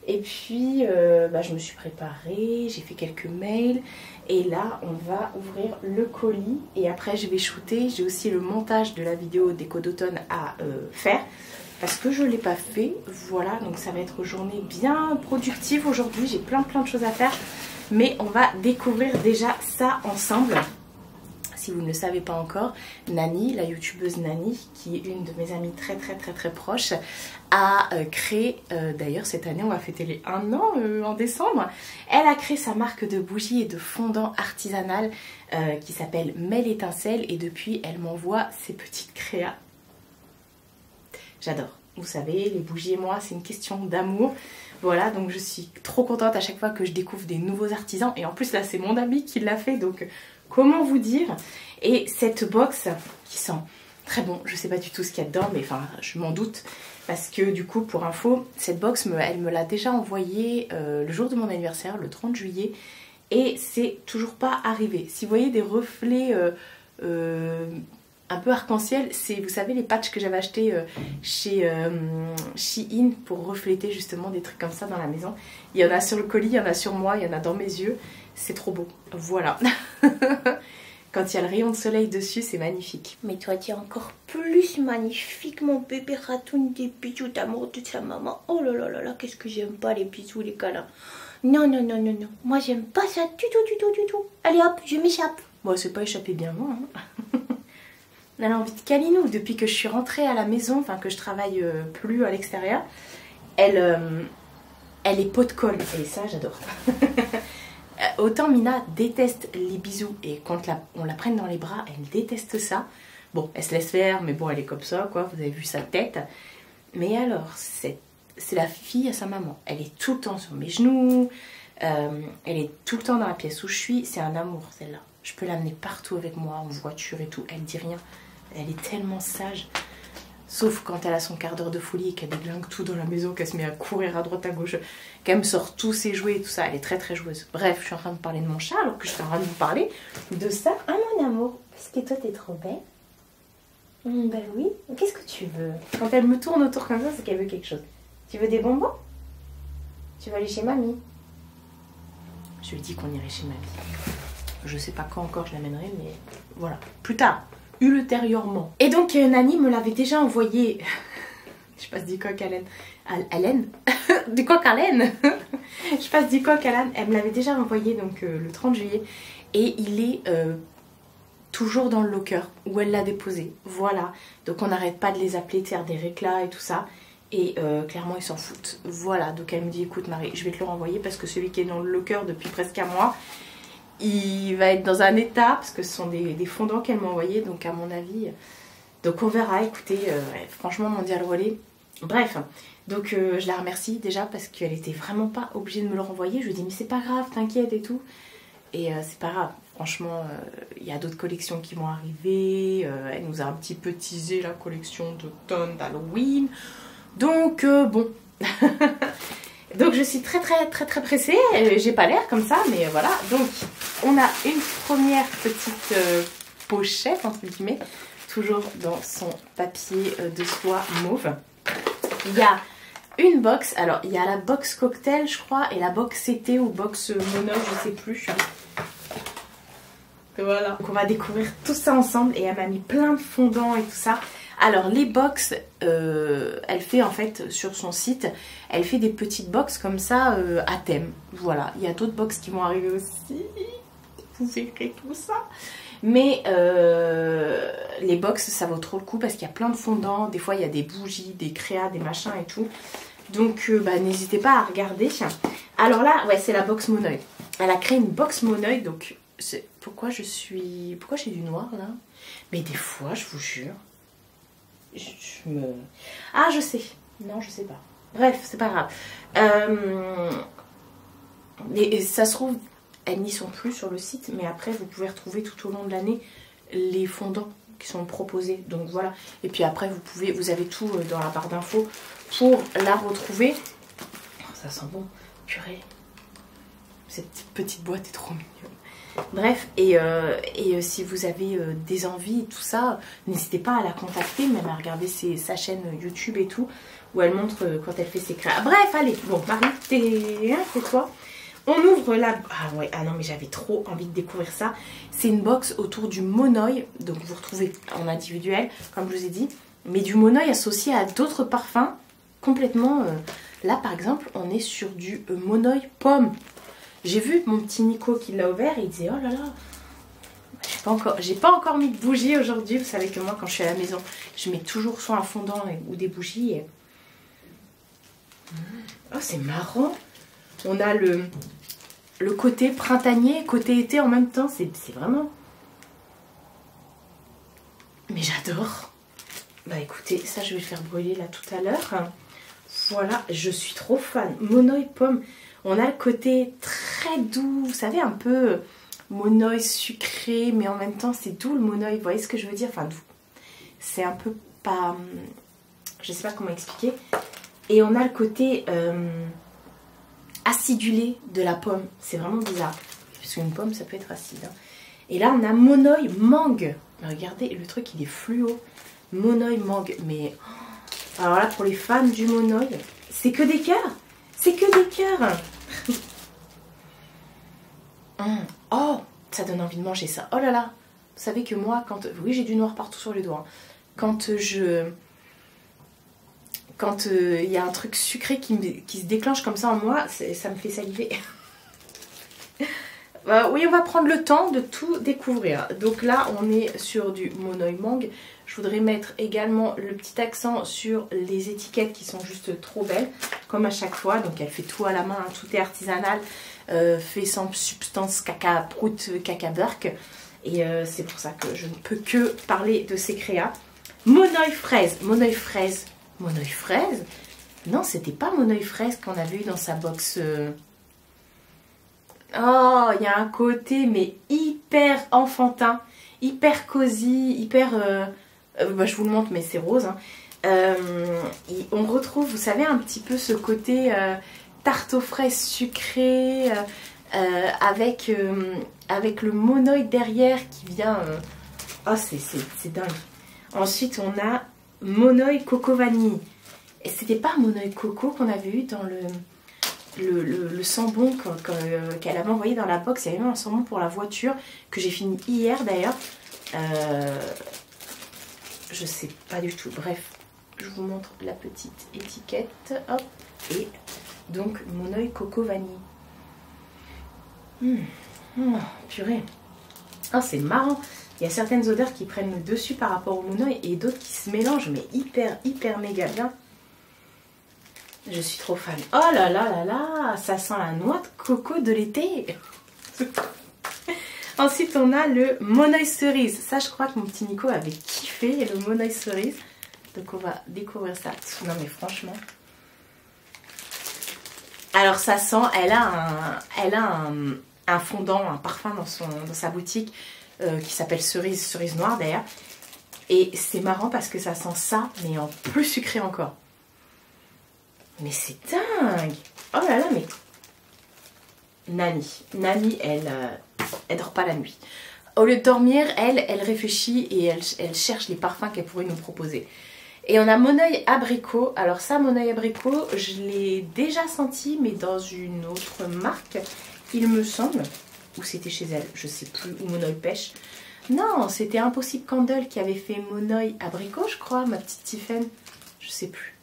Et puis je me suis préparée, j'ai fait quelques mails. Et là, on va ouvrir le colis. Et après, je vais shooter. J'ai aussi le montage de la vidéo déco d'automne à faire. Parce que je ne l'ai pas fait. Voilà, donc ça va être une journée bien productive aujourd'hui. J'ai plein de choses à faire. Mais on va découvrir déjà ça ensemble. Si vous ne le savez pas encore, Nani, la youtubeuse Nani, qui est une de mes amies très proche, a créé, d'ailleurs cette année on va fêter les 1 an en décembre, elle a créé sa marque de bougies et de fondants artisanales qui s'appelle Mel Étincelle et depuis elle m'envoie ses petites créas. J'adore, vous savez, les bougies et moi c'est une question d'amour. Voilà, donc je suis trop contente à chaque fois que je découvre des nouveaux artisans et en plus là c'est mon ami qui l'a fait donc comment vous dire. Et cette box qui sent très bon, je sais pas du tout ce qu'il y a dedans mais enfin je m'en doute parce que du coup pour info cette box elle me l'a déjà envoyée le jour de mon anniversaire, le 30 juillet et c'est toujours pas arrivé. Si vous voyez des reflets un peu arc-en-ciel, c'est vous savez les patchs que j'avais achetés chez Shein pour refléter justement des trucs comme ça dans la maison. Il y en a sur le colis, il y en a sur moi, il y en a dans mes yeux. C'est trop beau. Voilà. Quand il y a le rayon de soleil dessus, c'est magnifique. Mais toi, tu es encore plus magnifique, mon bébé ratoune, des bisous d'amour de sa maman. Oh là là là là, qu'est-ce que j'aime pas les bisous, les câlins. Non. Moi, j'aime pas ça du tout. Allez hop, je m'échappe. Bon, c'est pas échappé bien loin. Hein. Elle a envie de câlinou. Depuis que je suis rentrée à la maison, enfin que je travaille plus à l'extérieur, elle est pot de colle. Et ça, j'adore. Autant Mina déteste les bisous et quand on la prenne dans les bras, elle déteste ça. Bon, elle se laisse faire, mais bon, elle est comme ça, quoi. Vous avez vu sa tête. Mais alors, c'est la fille à sa maman. Elle est tout le temps sur mes genoux. Elle est tout le temps dans la pièce où je suis. C'est un amour, celle-là. Je peux l'amener partout avec moi, en voiture et tout. Elle dit rien. Elle est tellement sage. Sauf quand elle a son quart d'heure de folie et qu'elle déglingue tout dans la maison, qu'elle se met à courir à droite à gauche, qu'elle me sort tous ses jouets et tout ça. Elle est très joueuse. Bref, je suis en train de parler de mon chat alors que je suis en train de vous parler de ça. Ah mon amour, parce que toi t'es trop belle. Ben oui, qu'est-ce que tu veux? Quand elle me tourne autour comme ça, c'est qu'elle veut quelque chose. Tu veux des bonbons? Tu vas aller chez mamie? Je lui dis qu'on irait chez mamie. Je sais pas quand encore je l'amènerai, mais voilà, plus tard. Ultérieurement. Et donc Nani me l'avait déjà envoyé. Je passe du coq à l'âne. Du coq à l'âne. Je passe du coq à l'âne. Elle me l'avait déjà envoyé donc le 30 juillet. Et il est toujours dans le locker où elle l'a déposé. Voilà. Donc on n'arrête pas de les appeler, de faire des réclats et tout ça. Et clairement ils s'en foutent. Voilà. Donc elle me dit écoute Marie, je vais te le renvoyer parce que celui qui est dans le locker depuis presque un mois, il va être dans un état, parce que ce sont des fondants qu'elle m'a envoyés, donc à mon avis, donc on verra, écoutez, franchement Mondial Relais, bref, donc je la remercie déjà parce qu'elle était vraiment pas obligée de me le renvoyer, je lui dis mais c'est pas grave, t'inquiète et tout, et c'est pas grave, franchement, il y a d'autres collections qui vont arriver, elle nous a un petit peu teasé la collection d'automne, d'Halloween, donc bon... Donc je suis très pressée, j'ai pas l'air comme ça, mais voilà. Donc on a une première petite pochette, entre guillemets, toujours dans son papier de soie mauve. Il y a une box, alors il y a la box cocktail je crois, et la box CT ou box mono, je sais plus. Voilà. Donc on va découvrir tout ça ensemble et elle m'a mis plein de fondants et tout ça. Alors les box, elle fait en fait sur son site, elle fait des petites box comme ça à thème. Voilà, il y a d'autres box qui vont arriver aussi, vous verrez tout ça. Mais les box ça vaut trop le coup parce qu'il y a plein de fondants, des fois il y a des bougies, des créas, des machins et tout. Donc n'hésitez pas à regarder. Alors là, ouais c'est la box Moneuil. Elle a créé une box Moneuil, donc Pourquoi j'ai du noir là? Mais des fois, je vous jure, Ah, je sais. Non, je sais pas. Bref, c'est pas grave. Et ça se trouve, elles n'y sont plus sur le site, mais après, vous pouvez retrouver tout au long de l'année les fondants qui sont proposés. Donc voilà. Et puis après, vous avez tout dans la barre d'infos pour la retrouver. Oh, ça sent bon. Purée. Cette petite boîte est trop mignonne. Bref, et si vous avez des envies et tout ça, n'hésitez pas à la contacter, même à regarder sa chaîne YouTube et tout, où elle montre quand elle fait ses créas. Bref, allez, bon, Marie, c'est quoi? On ouvre la... Ah ouais, ah non, mais j'avais trop envie de découvrir ça. C'est une box autour du monoï, donc vous retrouvez en individuel, comme je vous ai dit, mais du monoï associé à d'autres parfums, complètement... Là, par exemple, on est sur du monoï pomme. J'ai vu mon petit Nico qui l'a ouvert et il disait, oh là là, j'ai pas encore mis de bougie aujourd'hui. Vous savez que moi, quand je suis à la maison, je mets toujours soit un fondant ou des bougies. Et... Oh, c'est marrant. On a le côté printanier, côté été en même temps. C'est vraiment... Mais j'adore. Bah écoutez, ça je vais le faire brûler là tout à l'heure. Voilà, je suis trop fan. Monoï pomme. On a le côté très doux, vous savez, un peu monoï sucré, mais en même temps c'est doux le monoï, vous voyez ce que je veux dire? Enfin, doux. C'est un peu pas... Je sais pas comment expliquer. Et on a le côté acidulé de la pomme. C'est vraiment bizarre. Parce qu'une pomme, ça peut être acide. Hein. Et là, on a monoï mangue. Regardez, le truc, il est fluo. Monoï mangue. Mais... Alors là, pour les fans du monoï, c'est que des cœurs. C'est que des cœurs. Oh, ça donne envie de manger ça. Oh là là. Vous savez que moi, quand... Oui, j'ai du noir partout sur les doigts. Quand il y a un truc sucré qui se déclenche comme ça en moi, ça me fait saliver. Oui, on va prendre le temps de tout découvrir. Donc là, on est sur du monoï mangue. Je voudrais mettre également le petit accent sur les étiquettes qui sont juste trop belles, comme à chaque fois. Donc elle fait tout à la main, hein, tout est artisanal, fait sans substance caca, prout, caca burk. Et c'est pour ça que je ne peux que parler de ces créas. Monoï fraise, monoï fraise, monoï fraise. Non, c'était pas monoï fraise qu'on avait eu dans sa box. Oh, il y a un côté mais hyper enfantin, hyper cosy, hyper... bah, je vous le montre mais c'est rose. Hein. On retrouve, vous savez, un petit peu ce côté tarte aux fraises sucrée avec le monoï derrière qui vient... Oh, c'est dingue. Ensuite, on a monoï coco vanille. Et c'était pas monoï coco qu'on avait eu dans le sambon qu'elle avait envoyé dans la box. Il y avait même un sambon pour la voiture que j'ai fini hier d'ailleurs. Je sais pas du tout. Bref, je vous montre la petite étiquette. Hop. Et donc monoï coco vanille. Purée. Ah, c'est marrant. Il y a certaines odeurs qui prennent le dessus par rapport au monoï et d'autres qui se mélangent, mais hyper méga bien. Je suis trop fan. Oh là là là là, ça sent la noix de coco de l'été. Ensuite, on a le monoï cerise. Ça, je crois que mon petit Nico avait kiffé le monoï cerise. Donc, on va découvrir ça. Non, mais franchement. Alors, ça sent, elle a un fondant, un parfum dans sa boutique qui s'appelle cerise noire d'ailleurs. Et c'est marrant parce que ça sent ça, mais en plus sucré encore. Mais c'est dingue! Oh là là, mais... Nani, elle dort pas la nuit. Au lieu de dormir, elle réfléchit et elle cherche les parfums qu'elle pourrait nous proposer. Et on a monoï abricot. Alors ça, monoï abricot, je l'ai déjà senti, mais dans une autre marque, il me semble. Ou c'était chez elle, je sais plus. Ou monoï pêche. Non, c'était Impossible Candle qui avait fait monoï abricot, je crois, ma petite Tiffen. Je sais plus.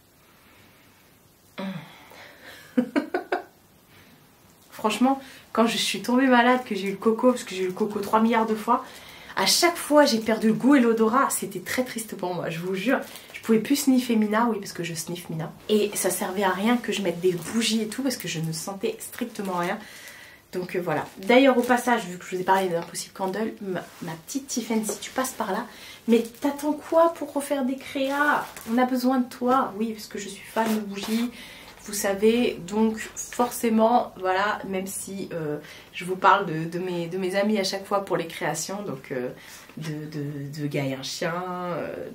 Franchement, quand je suis tombée malade, que j'ai eu le coco, parce que j'ai eu le coco 3 milliards de fois, à chaque fois j'ai perdu le goût et l'odorat. C'était très triste pour moi, je vous jure. Je pouvais plus sniffer Mina, oui, parce que je sniffe Mina. Et ça servait à rien que je mette des bougies et tout, parce que je ne sentais strictement rien. Donc voilà. D'ailleurs au passage, vu que je vous ai parlé d'Impossible Candle, ma petite Tiffany, si tu passes par là, mais t'attends quoi pour refaire des créas? On a besoin de toi. Oui, parce que je suis fan de bougies, vous savez, donc forcément, voilà, même si je vous parle de mes amis à chaque fois pour les créations, donc de Gaïa un chien,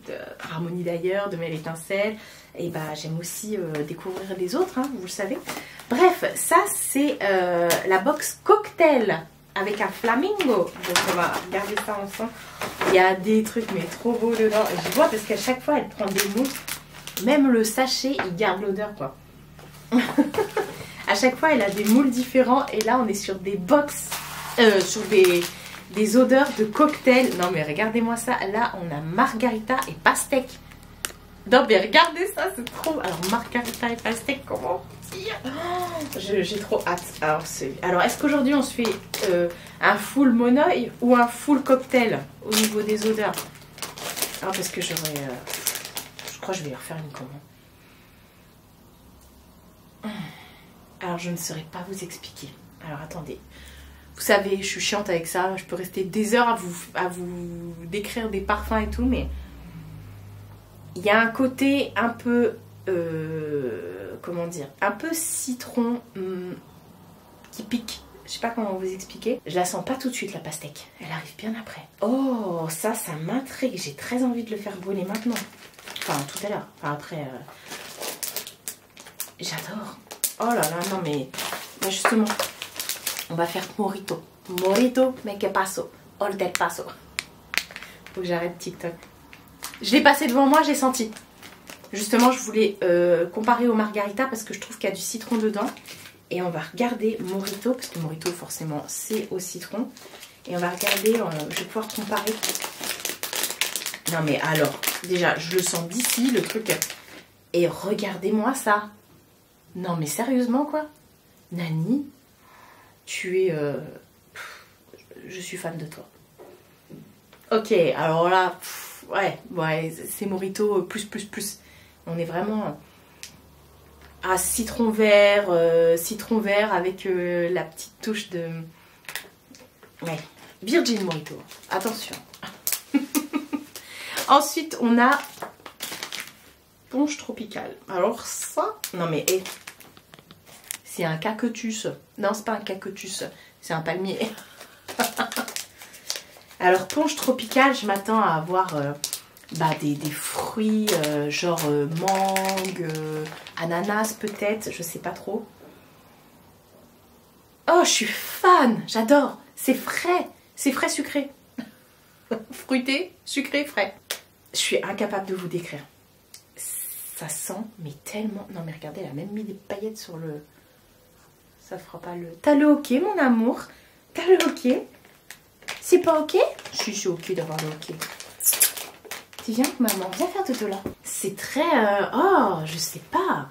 de Harmonie d'ailleurs, de Mel Étincelle, et bah j'aime aussi découvrir les autres, hein, vous le savez. Bref, ça c'est la box cocktail avec un flamingo, donc on va regarder ça ensemble. Il y a des trucs mais trop beaux dedans, et je vois parce qu'à chaque fois elle prend des mots, même le sachet il garde l'odeur quoi. À chaque fois elle a des moules différents, et là on est sur des box, sur des odeurs de cocktail. Non mais regardez-moi ça, là on a margarita et pastèque. Non mais regardez ça, c'est trop... Alors margarita et pastèque, comment dire? J'ai trop hâte. Alors est-ce qu'aujourd'hui on se fait un full monoeil ou un full cocktail au niveau des odeurs? Alors parce que j'aurais... je crois que je vais refaire une commande. Alors je ne saurais pas vous expliquer. Alors attendez. Vous savez, je suis chiante avec ça. Je peux rester des heures à vous décrire des parfums et tout, mais il y a un côté un peu, comment dire, un peu citron qui pique. Je sais pas comment vous expliquer. Je la sens pas tout de suite la pastèque. Elle arrive bien après. Oh, ça m'intrigue. J'ai très envie de le faire brûler maintenant. Enfin, tout à l'heure. Enfin, après. J'adore. Oh là là, non mais... Bah justement, on va faire Morito. Morito, mais que paso. All del paso. Faut que j'arrête TikTok. Je l'ai passé devant moi, j'ai senti. Justement, je voulais comparer au margarita parce que je trouve qu'il y a du citron dedans. Et on va regarder Morito, parce que Morito, forcément, c'est au citron. Et on va regarder, je vais pouvoir comparer. Non mais alors, déjà, je le sens d'ici, le truc. Et regardez-moi ça. Non mais sérieusement quoi? Nani, tu es... je suis fan de toi. Ok, alors là, ouais, c'est Morito plus. On est vraiment à citron vert avec la petite touche de... Ouais, Virgin Morito, attention. Ensuite, on a Ponche tropicale. Alors ça, non mais c'est un cactus. Non, c'est pas un cactus, c'est un palmier. Alors ponche tropicale, je m'attends à avoir des fruits genre mangue, ananas peut-être, je sais pas trop. Oh, je suis fan, j'adore. C'est frais sucré. Fruité, sucré, frais. Je suis incapable de vous décrire. Ça sent, mais tellement... Non, mais regardez, elle a même mis des paillettes sur le... Ça fera pas le... T'as le ok, mon amour? T'as le ok? C'est pas ok? Si, c'est ok d'avoir le ok. Tu viens, maman, viens faire toto là. C'est très... Oh, je sais pas.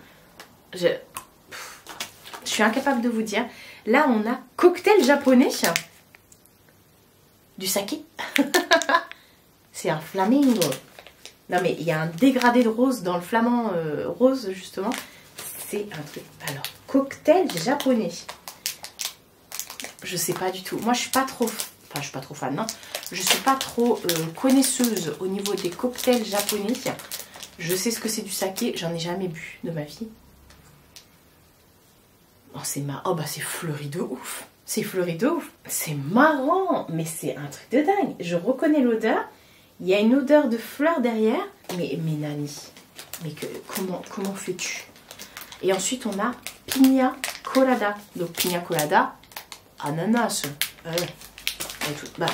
Je suis incapable de vous dire. Là, on a cocktail japonais. Du saké. C'est un flamingo. Non mais il y a un dégradé de rose dans le flamant rose justement. C'est un truc... Alors, cocktail japonais. Je sais pas du tout. Moi je suis pas trop... Enfin je suis pas trop fan, non. Je suis pas trop connaisseuse au niveau des cocktails japonais. Je sais ce que c'est du saké. J'en ai jamais bu de ma vie. Oh c'est oh bah c'est fleuri de ouf. C'est fleuri de ouf. C'est marrant. Mais c'est un truc de dingue. Je reconnais l'odeur. Il y a une odeur de fleurs derrière. Mais Nani, mais comment fais-tu? Et ensuite, on a Pina Colada. Donc, Pina Colada, ananas. De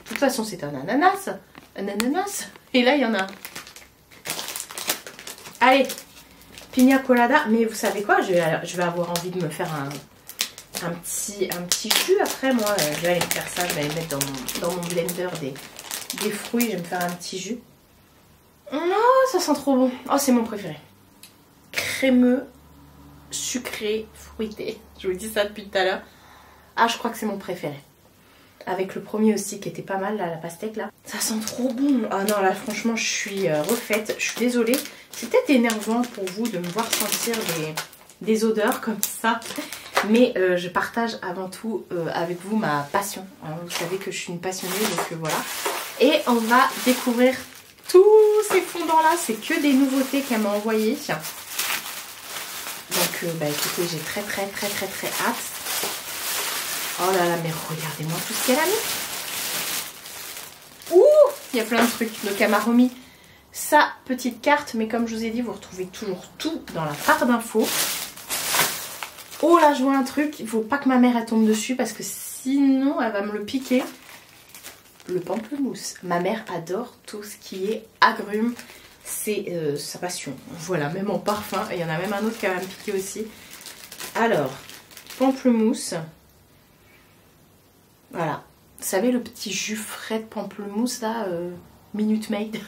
toute façon, c'est un ananas. Un ananas. Et là, il y en a. Allez, Pina Colada. Mais vous savez quoi? Je vais avoir envie de me faire un petit jus après. Moi, je vais aller me faire ça. Je vais aller mettre dans mon blender des fruits, je vais me faire un petit jus. Oh, ça sent trop bon. Oh, c'est mon préféré. Crémeux, sucré, fruité. Je vous dis ça depuis tout à l'heure. Ah, je crois que c'est mon préféré. Avec le premier aussi qui était pas mal, là, la pastèque là. Ça sent trop bon. Ah non, là franchement, je suis refaite. Je suis désolée. C'est peut-être énervant pour vous de me voir sentir des odeurs comme ça. Mais je partage avant tout avec vous ma passion. Hein, vous savez que je suis une passionnée, donc voilà. Et on va découvrir tous ces fondants là. C'est que des nouveautés qu'elle m'a envoyées. Donc bah écoutez, j'ai très hâte. Oh là là, mais regardez-moi tout ce qu'elle a mis. Ouh, il y a plein de trucs. Donc elle m'a remis sa petite carte, mais comme je vous ai dit, vous retrouvez toujours tout dans la barre d'infos. Oh là, je vois un truc, il faut pas que ma mère elle tombe dessus parce que sinon elle va me le piquer. Le pamplemousse. Ma mère adore tout ce qui est agrumes. C'est sa passion. Voilà, même en parfum. Il y en a même un autre qui va me piquer aussi. Alors, pamplemousse. Voilà. Vous savez le petit jus frais de pamplemousse là, Minute Maid.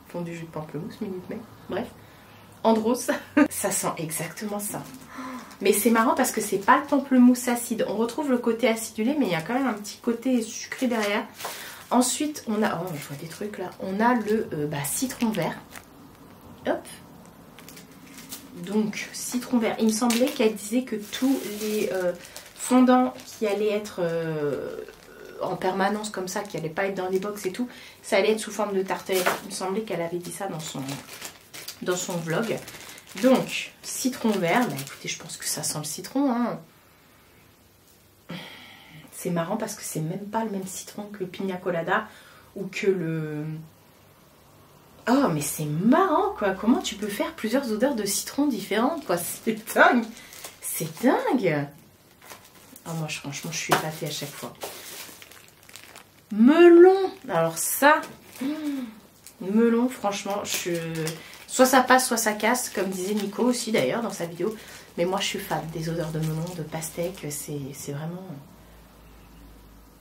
Font du jus de pamplemousse, Minute Maid. Bref. Andros. Ça sent exactement ça. Mais c'est marrant parce que c'est pas le pamplemousse acide. On retrouve le côté acidulé, mais il y a quand même un petit côté sucré derrière. Ensuite, on a... Oh, je vois des trucs là. On a le citron vert. Hop. Donc, citron vert. Il me semblait qu'elle disait que tous les fondants qui allaient être en permanence comme ça, qui n'allaient pas être dans des box et tout, ça allait être sous forme de tartelette. Il me semblait qu'elle avait dit ça dans son vlog. Donc, citron vert. Bah, écoutez, je pense que ça sent le citron, hein. C'est marrant parce que c'est même pas le même citron que le pina colada ou que le... Oh, mais c'est marrant, quoi. Comment tu peux faire plusieurs odeurs de citron différentes, quoi. C'est dingue. C'est dingue. Oh, moi, franchement, je suis épatée à chaque fois. Melon. Alors ça... melon, franchement, soit ça passe, soit ça casse, comme disait Nico aussi, d'ailleurs, dans sa vidéo. Mais moi, je suis fan des odeurs de melon, de pastèque. C'est vraiment...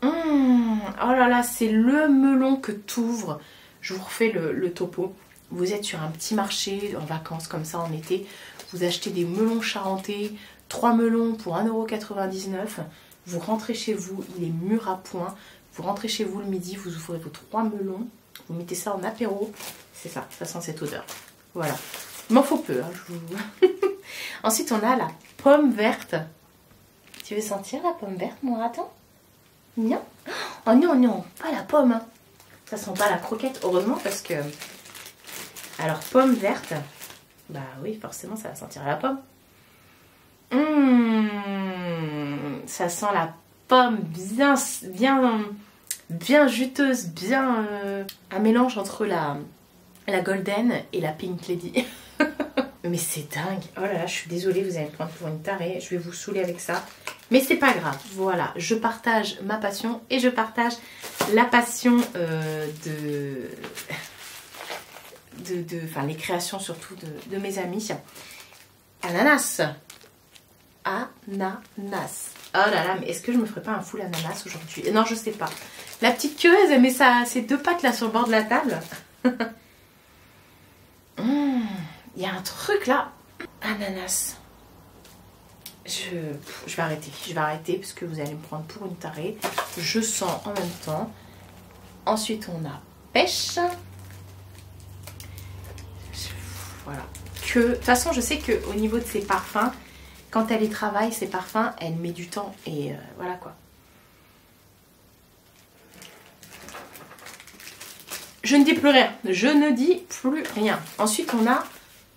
Oh là là, c'est le melon que t'ouvres. Je vous refais le topo. Vous êtes sur un petit marché en vacances comme ça en été. Vous achetez des melons charentais. 3 melons pour 1,99 €. Vous rentrez chez vous, il est mûr à point. Vous rentrez chez vous le midi, vous ouvrez vos 3 melons. Vous mettez ça en apéro. C'est ça sent cette odeur. Voilà. Il m'en faut peu. Hein, je vous... Ensuite, on a la pomme verte. Tu veux sentir la pomme verte, mon raton? Non. Oh non, non, pas la pomme. Hein. Ça sent pas la croquette, heureusement, parce que... Alors, pomme verte. Bah oui, forcément, ça va sentir la pomme. Ça sent la pomme bien juteuse, bien... un mélange entre la golden et la pink lady. Mais c'est dingue. Oh là là, je suis désolée, vous allez me prendre pour une tarée. Je vais vous saouler avec ça. Mais c'est pas grave. Voilà, je partage ma passion et je partage la passion enfin les créations surtout de mes amis. Ananas. Ananas. Oh là là, mais est-ce que je me ferais pas un full ananas aujourd'hui? Non, je sais pas. La petite curieuse, elle met ses 2 pattes là sur le bord de la table. Il y a un truc là. Ananas. Je vais arrêter parce que vous allez me prendre pour une tarée. Je sens en même temps. Ensuite on a pêche. Voilà. De toute façon je sais qu'au niveau de ses parfums, quand elle y travaille ses parfums, elle met du temps et voilà quoi. Je ne dis plus rien. Je ne dis plus rien. Ensuite on a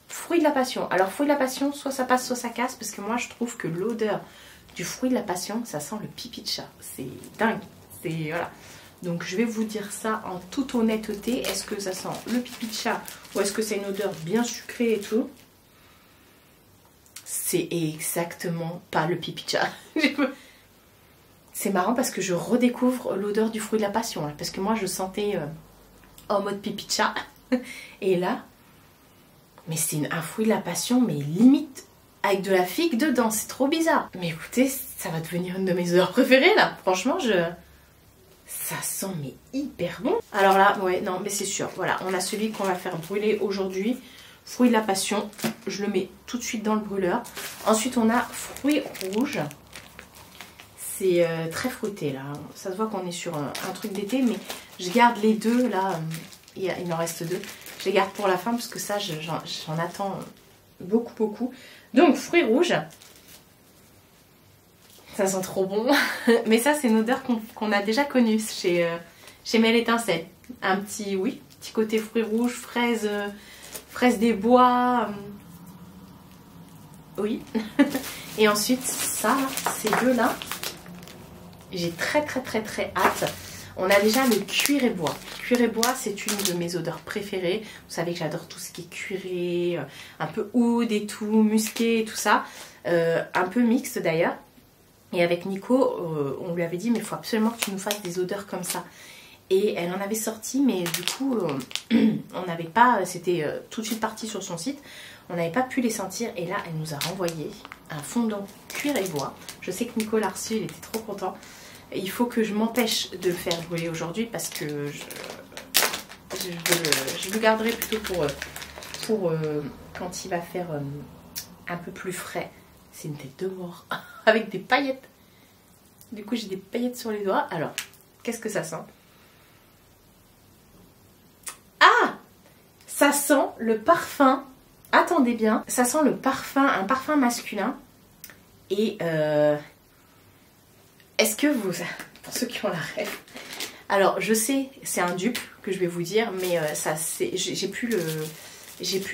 fruit de la passion. Alors fruit de la passion, soit ça passe, soit ça casse, parce que moi je trouve que l'odeur du fruit de la passion, ça sent le pipi de chat. C'est dingue. C'est voilà. Donc je vais vous dire ça en toute honnêteté. Est-ce que ça sent le pipi de chat ou est-ce que c'est une odeur bien sucrée et tout? C'est exactement pas le pipi de chat. C'est marrant parce que je redécouvre l'odeur du fruit de la passion. Hein, parce que moi je sentais en mode pipi de chat. Et là... Mais c'est un fruit de la passion, mais limite avec de la figue dedans. C'est trop bizarre. Mais écoutez, ça va devenir une de mes odeurs préférées là. Franchement, ça sent mais hyper bon. Alors là, ouais, non, mais c'est sûr. Voilà, on a celui qu'on va faire brûler aujourd'hui. Fruit de la passion. Je le mets tout de suite dans le brûleur. Ensuite, on a fruit rouge. C'est très fruité là. Ça se voit qu'on est sur un truc d'été, mais je garde les deux là. Il en reste 2. Je les garde pour la fin parce que ça, j'en attends beaucoup. Donc, fruits rouges. Ça sent trop bon. Mais ça, c'est une odeur qu'on a déjà connue chez Mel Étincelle. Un petit, oui, petit côté fruits rouges, fraises, fraises des bois. Oui. Et ensuite, ça, ces deux-là, j'ai très hâte. On a déjà le cuir et bois. Cuir et bois, c'est une de mes odeurs préférées. Vous savez que j'adore tout ce qui est cuiré, un peu oud et tout, musqué et tout ça. Un peu mixte d'ailleurs. Et avec Nico, on lui avait dit, mais il faut absolument que tu nous fasses des odeurs comme ça. Et elle en avait sorti, mais du coup, on n'avait pas, c'était tout de suite parti sur son site. On n'avait pas pu les sentir. Et là, elle nous a renvoyé un fondant cuir et bois. Je sais que Nico l'a reçu, il était trop content. Il faut que je m'empêche de le faire brûler aujourd'hui parce que je le garderai plutôt pour quand il va faire un peu plus frais. C'est une tête de mort avec des paillettes. Du coup, j'ai des paillettes sur les doigts. Alors, qu'est-ce que ça sent? Ah! Ça sent le parfum. Attendez bien. Ça sent le parfum, un parfum masculin. Et est-ce que vous... Pour ceux qui ont la rêve. Alors, je sais, c'est un dupe que je vais vous dire, mais ça, c'est, j'ai plus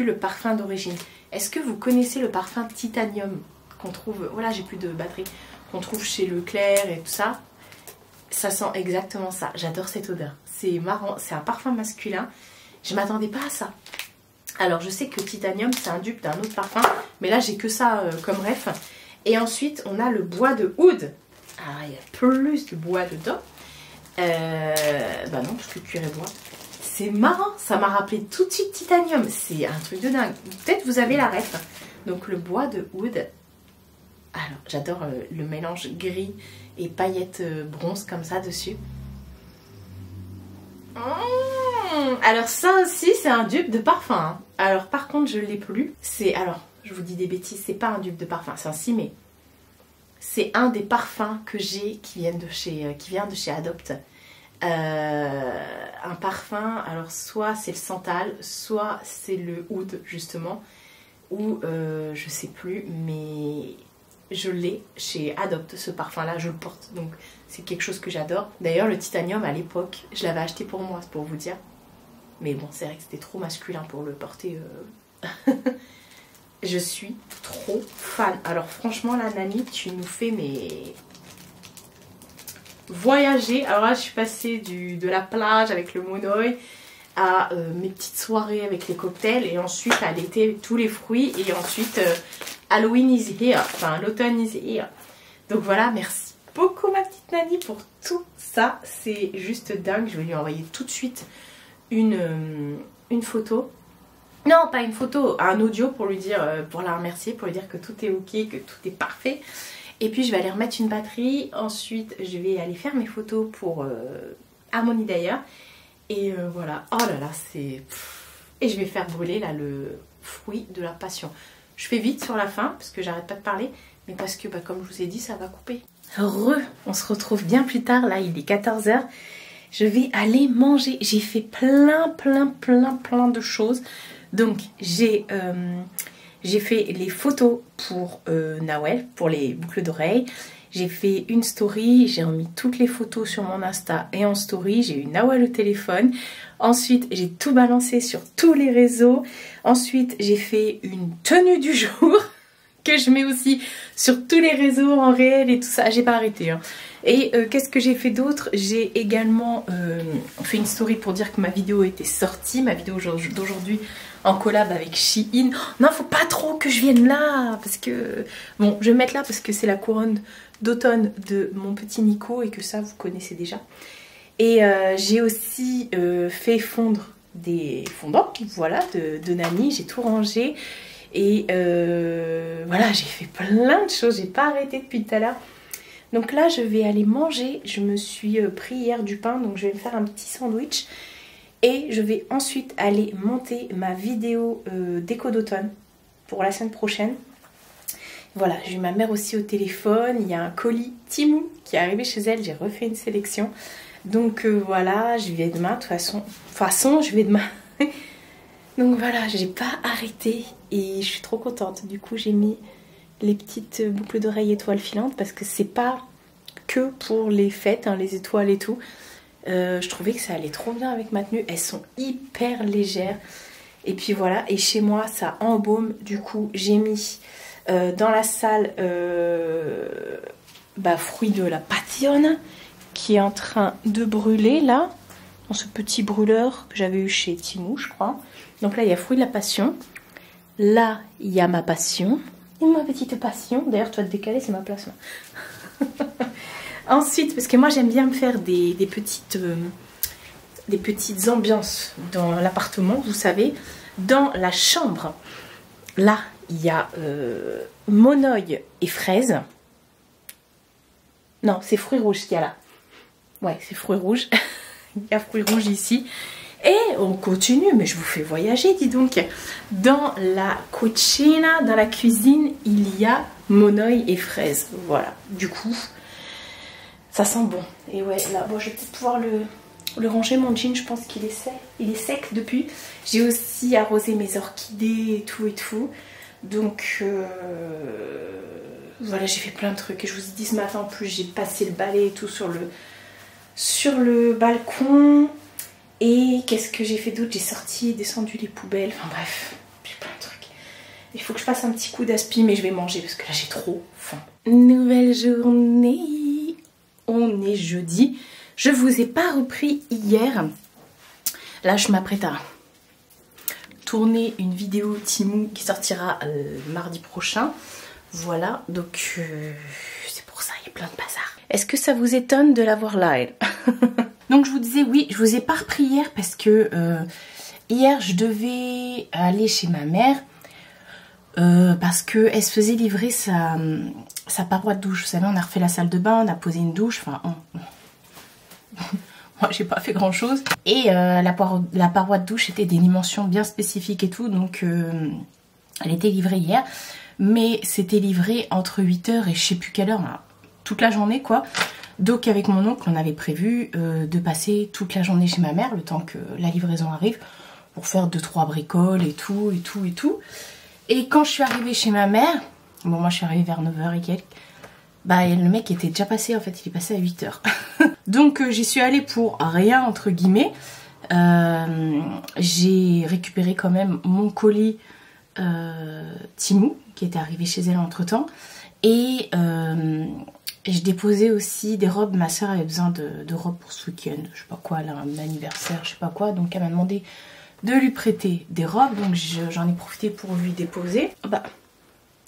le parfum d'origine. Est-ce que vous connaissez le parfum Titanium qu'on trouve... Voilà, j'ai plus de batterie. Qu'on trouve chez Leclerc et tout ça. Ça sent exactement ça. J'adore cette odeur. C'est marrant. C'est un parfum masculin. Je m'attendais pas à ça. Alors, je sais que Titanium, c'est un dupe d'un autre parfum. Mais là, j'ai que ça comme ref. Et ensuite, on a le bois de oud. Ah, il y a plus de bois dedans. Bah non, parce que cuir et bois. C'est marrant, ça m'a rappelé tout de suite Titanium. C'est un truc de dingue. Peut-être vous avez la ref. Donc le bois de oud. Alors, j'adore le mélange gris et paillettes bronze comme ça dessus. Alors ça aussi, c'est un dupe de parfum. Hein. Alors par contre, je ne l'ai plus. C'est, alors, je vous dis des bêtises, c'est pas un dupe de parfum, c'est un cimé. C'est un des parfums que j'ai qui vient de chez Adopt. Un parfum, alors soit c'est le santal, soit c'est le oud justement, ou je sais plus, mais je l'ai chez Adopt ce parfum là, je le porte, donc c'est quelque chose que j'adore. D'ailleurs le Titanium à l'époque, je l'avais acheté pour moi, c'est pour vous dire, mais bon c'est vrai que c'était trop masculin pour le porter. Je suis trop fan. Alors franchement la Nani, tu nous fais mes... voyager. Alors là je suis passée de la plage avec le monoï à mes petites soirées avec les cocktails et ensuite à l'été tous les fruits et ensuite Halloween is here, enfin l'automne is here. Donc voilà, merci beaucoup ma petite Nani pour tout ça, c'est juste dingue. Je vais lui envoyer tout de suite une photo. Non, pas une photo, un audio pour lui dire, pour la remercier, pour lui dire que tout est ok, que tout est parfait. Et puis je vais aller remettre une batterie. Ensuite, je vais aller faire mes photos pour Harmonie d'ailleurs. Et voilà. Oh là là, c'est... Et je vais faire brûler là le fruit de la passion. Je fais vite sur la fin parce que j'arrête pas de parler. Mais parce que, bah, comme je vous ai dit, ça va couper. On se retrouve bien plus tard. Là, il est 14 h. Je vais aller manger. J'ai fait plein de choses. Donc, j'ai fait les photos pour Nawel, pour les boucles d'oreilles. J'ai fait une story, j'ai remis toutes les photos sur mon Insta et en story. J'ai eu Nawel au téléphone. Ensuite, j'ai tout balancé sur tous les réseaux. Ensuite, j'ai fait une tenue du jour que je mets aussi sur tous les réseaux en réel et tout ça. J'ai pas arrêté. Hein. Et qu'est-ce que j'ai fait d'autre? J'ai également fait une story pour dire que ma vidéo était sortie. Ma vidéo d'aujourd'hui en collab avec Shein. Non, faut pas trop que je vienne là. Parce que... Bon, je vais me mettre là parce que c'est la couronne d'automne de mon petit Nico. Et que ça, vous connaissez déjà. Et j'ai aussi fait fondre des fondants. Voilà, de Nani. J'ai tout rangé. Et voilà, j'ai fait plein de choses. J'ai pas arrêté depuis tout à l'heure. Donc là, je vais aller manger. Je me suis pris hier du pain. Donc je vais me faire un petit sandwich. Et je vais ensuite aller monter ma vidéo déco d'automne pour la semaine prochaine. Voilà, j'ai eu ma mère aussi au téléphone. Il y a un colis Timou qui est arrivé chez elle. J'ai refait une sélection. Donc voilà, je vais demain. De toute façon, je vais demain. Donc voilà, j'ai pas arrêté. Et je suis trop contente. Du coup, j'ai mis les petites boucles d'oreilles étoiles filantes parce que c'est pas que pour les fêtes, hein, les étoiles et tout. Je trouvais que ça allait trop bien avec ma tenue. Elles sont hyper légères. Et puis voilà, et chez moi ça embaume. Du coup j'ai mis dans la salle fruit de la passion qui est en train de brûler là, dans ce petit brûleur que j'avais eu chez Temu je crois. Donc là il y a fruit de la passion. Là il y a ma passion. Et ma petite passion. D'ailleurs toi te décaler c'est ma place là. Ensuite, parce que moi j'aime bien me faire des petites ambiances dans l'appartement, vous savez, dans la chambre. Là, il y a monoeil et fraise. Non, c'est fruits rouges qu'il y a là. Ouais, c'est fruits rouges. Il y a fruits rouges ici. Et on continue, mais je vous fais voyager, dis donc. Dans la cucina, dans la cuisine, il y a monoeil et fraise. Voilà, du coup... ça sent bon. Et ouais, là, bon, je vais peut-être pouvoir le ranger, mon jean. Je pense qu'il est sec. Il est sec depuis. J'ai aussi arrosé mes orchidées et tout et tout. Donc, voilà, j'ai fait plein de trucs. Et je vous ai dit ce matin, en plus, j'ai passé le balai et tout sur le balcon. Et qu'est-ce que j'ai fait d'autre? J'ai sorti, descendu les poubelles. Enfin bref, j'ai plein de trucs. Il faut que je fasse un petit coup d'aspi, mais je vais manger parce que là, j'ai trop faim. Nouvelle journée. On est jeudi. Je vous ai pas repris hier. Là, je m'apprête à tourner une vidéo Temu qui sortira mardi prochain. Voilà, donc c'est pour ça, il y a plein de bazar. Est-ce que ça vous étonne de l'avoir live? Donc je vous disais, oui, je vous ai pas repris hier parce que hier, je devais aller chez ma mère. Parce qu'elle se faisait livrer sa paroi de douche. Vous savez, on a refait la salle de bain, on a posé une douche. Enfin, moi, j'ai pas fait grand chose. Et la paroi de douche était des dimensions bien spécifiques et tout. Donc, elle était livrée hier. Mais c'était livré entre 8h et je sais plus quelle heure. Hein, toute la journée, quoi. Donc, avec mon oncle, on avait prévu de passer toute la journée chez ma mère, le temps que la livraison arrive, pour faire 2-3 bricoles et tout, et tout, et tout. Et quand je suis arrivée chez ma mère, bon moi je suis arrivée vers 9h et quelques, bah le mec était déjà passé en fait, il est passé à 8h. Donc j'y suis allée pour rien entre guillemets. J'ai récupéré quand même mon colis Temu qui était arrivé chez elle entre temps. Et je déposais aussi des robes, ma soeur avait besoin de robes pour ce week-end, je sais pas quoi, elle a un anniversaire, je sais pas quoi, donc elle m'a demandé de lui prêter des robes, donc j'en ai profité pour lui déposer. Bah,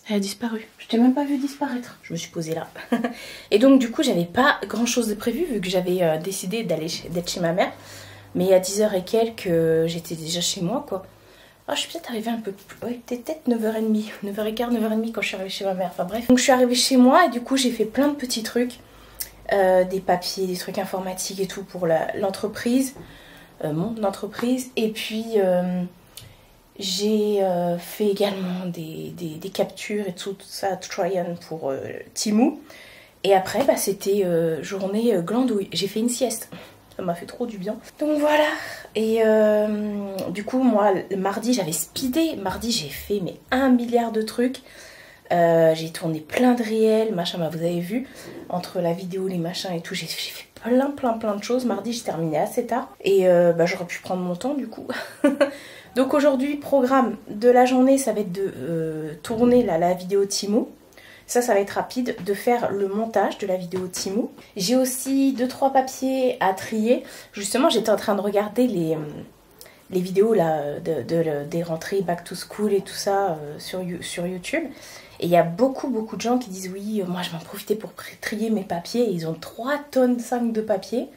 elle a disparu. Je t'ai même pas vu disparaître. Je me suis posée là. Et donc du coup, j'avais pas grand chose de prévu vu que j'avais décidé d'être chez ma mère. Mais à 10h et quelques, j'étais déjà chez moi quoi. Ah, je suis peut-être arrivée un peu plus... Ouais, peut-être 9h30, 9h15, 9h30 quand je suis arrivée chez ma mère. Enfin bref. Donc je suis arrivée chez moi et du coup, j'ai fait plein de petits trucs. Des papiers, des trucs informatiques et tout pour l'entreprise. Mon entreprise. Et puis j'ai fait également des captures et tout ça, try on pour Temu. Et après bah, c'était journée glandouille. J'ai fait une sieste, ça m'a fait trop du bien. Donc voilà. Et du coup moi le mardi j'avais speedé. Mardi j'ai fait mais 1 milliard de trucs. J'ai tourné plein de réels, machin, bah, vous avez vu, entre la vidéo, les machins et tout, j'ai fait plein de choses. Mardi, j'ai terminé assez tard et bah, j'aurais pu prendre mon temps du coup. Donc aujourd'hui, programme de la journée, ça va être de tourner la vidéo Temu. Ça va être rapide, de faire le montage de la vidéo Temu. J'ai aussi 2-3 papiers à trier. Justement, j'étais en train de regarder les vidéos là, des rentrées back to school et tout ça sur YouTube. Et il y a beaucoup de gens qui disent oui, moi je vais en profiter pour trier mes papiers. Ils ont 3,5 tonnes de papier.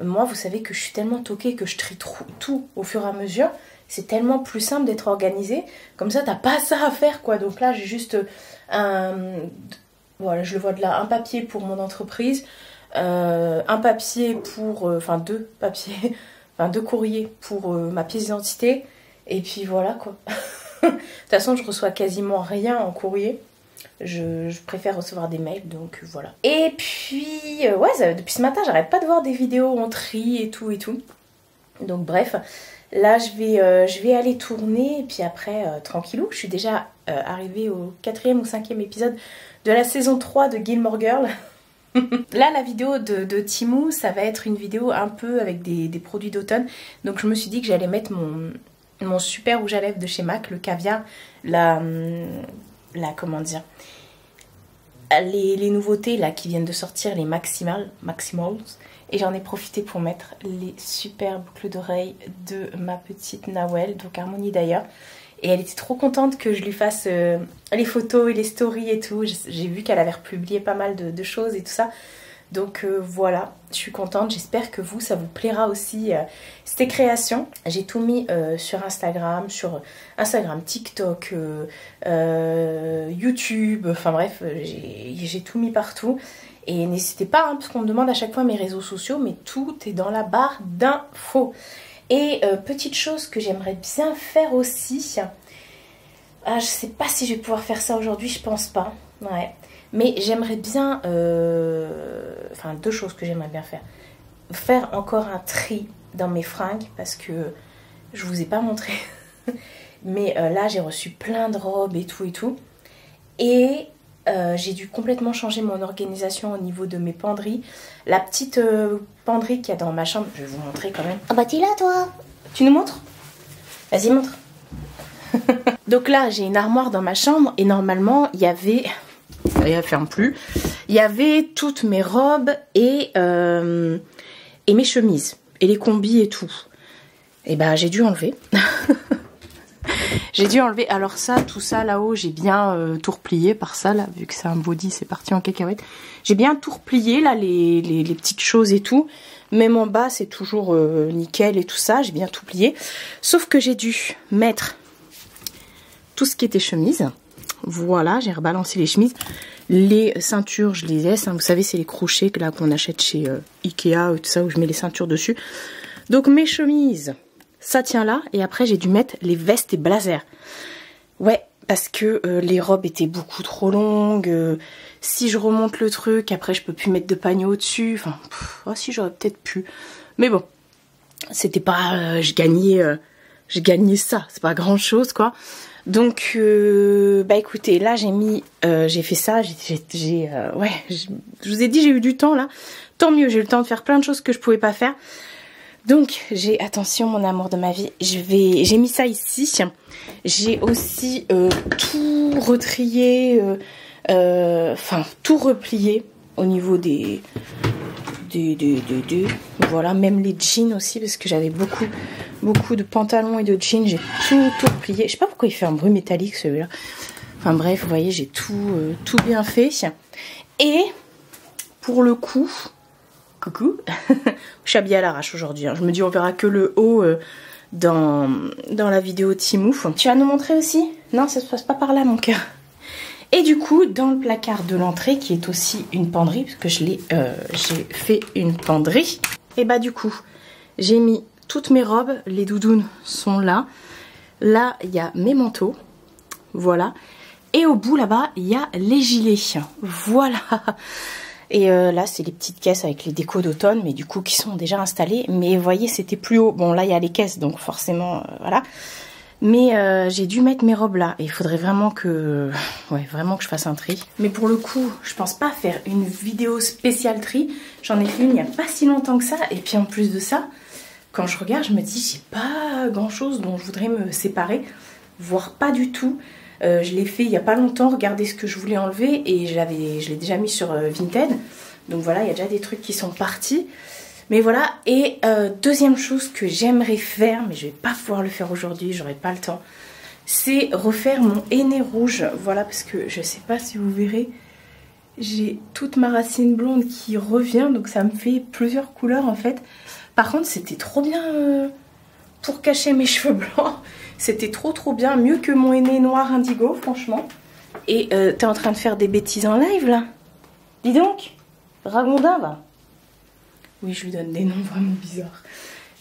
Moi, vous savez que je suis tellement toquée que je trie tout au fur et à mesure. C'est tellement plus simple d'être organisée. Comme ça, t'as pas ça à faire, quoi. Donc là, j'ai juste voilà, je le vois de là, un papier pour mon entreprise, un papier pour... Enfin, 2 papiers, enfin 2 courriers pour ma pièce d'identité. Et puis voilà, quoi. De toute façon, je reçois quasiment rien en courrier. Je préfère recevoir des mails, donc voilà. Et puis, ouais, depuis ce matin, j'arrête pas de voir des vidéos en tri et tout et tout. Donc bref, Là je vais aller tourner et puis après tranquillou. Je suis déjà arrivée au 4e ou 5e épisode de la saison 3 de Gilmore Girls. Là la vidéo de Temu, ça va être une vidéo un peu avec des produits d'automne. Donc je me suis dit que j'allais mettre mon super rouge à lèvres de chez MAC, le caviar, comment dire, les nouveautés là qui viennent de sortir, les Maximals. Et j'en ai profité pour mettre les super boucles d'oreilles de ma petite Nawel, donc Harmonie d'ailleurs. Et elle était trop contente que je lui fasse les photos et les stories et tout. J'ai vu qu'elle avait republié pas mal de choses et tout ça. Donc voilà, je suis contente. J'espère que vous, ça vous plaira aussi ces créations. J'ai tout mis sur Instagram, TikTok, YouTube. Enfin bref, j'ai tout mis partout. Et n'hésitez pas, hein, parce qu'on me demande à chaque fois mes réseaux sociaux, mais tout est dans la barre d'infos. Et petite chose que j'aimerais bien faire aussi. Ah, je sais pas si je vais pouvoir faire ça aujourd'hui, je pense pas. Ouais. Mais j'aimerais bien... Enfin, 2 choses que j'aimerais bien faire. Faire encore un tri dans mes fringues, parce que je vous ai pas montré. Mais là, j'ai reçu plein de robes et tout. Et j'ai dû complètement changer mon organisation au niveau de mes penderies. La petite penderie qu'il y a dans ma chambre, je vais vous montrer quand même. Ah bah t'es là toi. Tu nous montres? Vas-y montre. Donc là j'ai une armoire dans ma chambre et normalement il y avait... Elle ferme plus. Il y avait toutes mes robes et mes chemises. Et les combis et tout. Et bah j'ai dû enlever. J'ai dû enlever, alors ça, tout ça là-haut, j'ai bien tout replié par ça, là, vu que c'est un body, c'est parti en cacahuète. J'ai bien tout replié, là, les petites choses et tout. Même en bas, c'est toujours nickel et tout ça, j'ai bien tout plié. Sauf que j'ai dû mettre tout ce qui était chemise. Voilà, j'ai rebalancé les chemises. Les ceintures, je les laisse, hein, vous savez, c'est les crochets là qu'on achète chez Ikea, tout ça, où je mets les ceintures dessus. Donc mes chemises... Ça tient là, et après j'ai dû mettre les vestes et blazers. Ouais, parce que les robes étaient beaucoup trop longues. Si je remonte le truc, après je peux plus mettre de panier au-dessus. Enfin, si j'aurais peut-être pu. Mais bon, c'était pas... je gagnais ça, c'est pas grand-chose quoi. Donc, bah écoutez, là j'ai fait ça. Ouais, je vous ai dit j'ai eu du temps là. Tant mieux, j'ai eu le temps de faire plein de choses que je pouvais pas faire. Donc, attention mon amour de ma vie, j'ai mis ça ici. J'ai aussi tout retrié, enfin tout replié au niveau des voilà, même les jeans aussi, parce que j'avais beaucoup de pantalons et de jeans. J'ai tout replié. Je sais pas pourquoi il fait un bruit métallique celui-là. Enfin bref, vous voyez, j'ai tout bien fait. Et pour le coup... Coucou. Je suis habillée à l'arrache aujourd'hui. Hein. Je me dis on verra que le haut dans la vidéo Temu. Tu vas nous montrer aussi? Non, ça se passe pas par là mon cœur. Et du coup, dans le placard de l'entrée, qui est aussi une penderie, parce que j'ai fait une penderie. Et bah du coup, j'ai mis toutes mes robes. Les doudounes sont là. Là, il y a mes manteaux. Voilà. Et au bout là-bas, il y a les gilets. Voilà. Et là c'est les petites caisses avec les décos d'automne, mais du coup qui sont déjà installées. Mais vous voyez, c'était plus haut. Bon là il y a les caisses, donc forcément voilà. Mais j'ai dû mettre mes robes là. Et il faudrait vraiment que... Ouais, vraiment que je fasse un tri. Mais pour le coup, je pense pas faire une vidéo spéciale tri. J'en ai fait une il n'y a pas si longtemps que ça. Et puis en plus de ça, quand je regarde, je me dis j'ai pas grand chose dont je voudrais me séparer. Voire pas du tout. Je l'ai fait il n'y a pas longtemps, regardez ce que je voulais enlever et je l'ai déjà mis sur Vinted. Donc voilà, il y a déjà des trucs qui sont partis. Mais voilà, et deuxième chose que j'aimerais faire, mais je vais pas pouvoir le faire aujourd'hui, j'aurai pas le temps, c'est refaire mon henné rouge. Voilà, parce que je sais pas si vous verrez, j'ai toute ma racine blonde qui revient, donc ça me fait plusieurs couleurs en fait. Par contre, c'était trop bien pour cacher mes cheveux blancs. C'était trop bien, mieux que mon henné noir indigo, franchement. Et t'es en train de faire des bêtises en live, là? Dis donc, Ragondin, va. Oui, je lui donne des noms vraiment bizarres.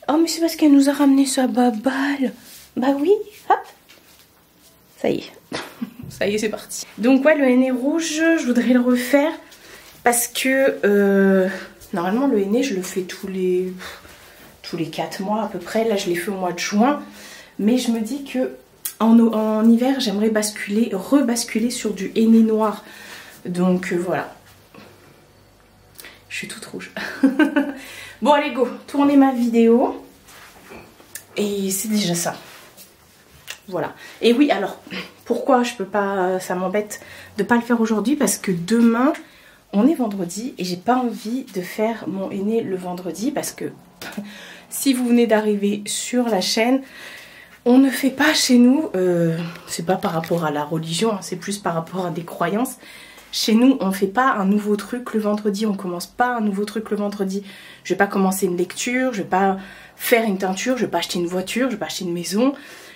Oh, mais c'est parce qu'elle nous a ramené sa baballe. Bah oui, hop. Ça y est. Ça y est, c'est parti. Donc ouais, le henné rouge, je voudrais le refaire. Parce que, normalement, le henné, je le fais tous les tous les 4 mois à peu près. Là je l'ai fait au mois de juin. Mais je me dis que en hiver j'aimerais rebasculer sur du henné noir. Donc voilà. Je suis toute rouge. Bon allez go, tournez ma vidéo. Et c'est déjà ça. Voilà. Et oui, alors, pourquoi je peux pas, ça m'embête de pas le faire aujourd'hui, parce que demain, on est vendredi et j'ai pas envie de faire mon henné le vendredi, parce que si vous venez d'arriver sur la chaîne, on ne fait pas chez nous, c'est pas par rapport à la religion, hein, c'est plus par rapport à des croyances. Chez nous, on ne fait pas un nouveau truc le vendredi, on commence pas un nouveau truc le vendredi. Je vais pas commencer une lecture, je vais pas faire une teinture, je vais pas acheter une voiture, je vais pas acheter une maison,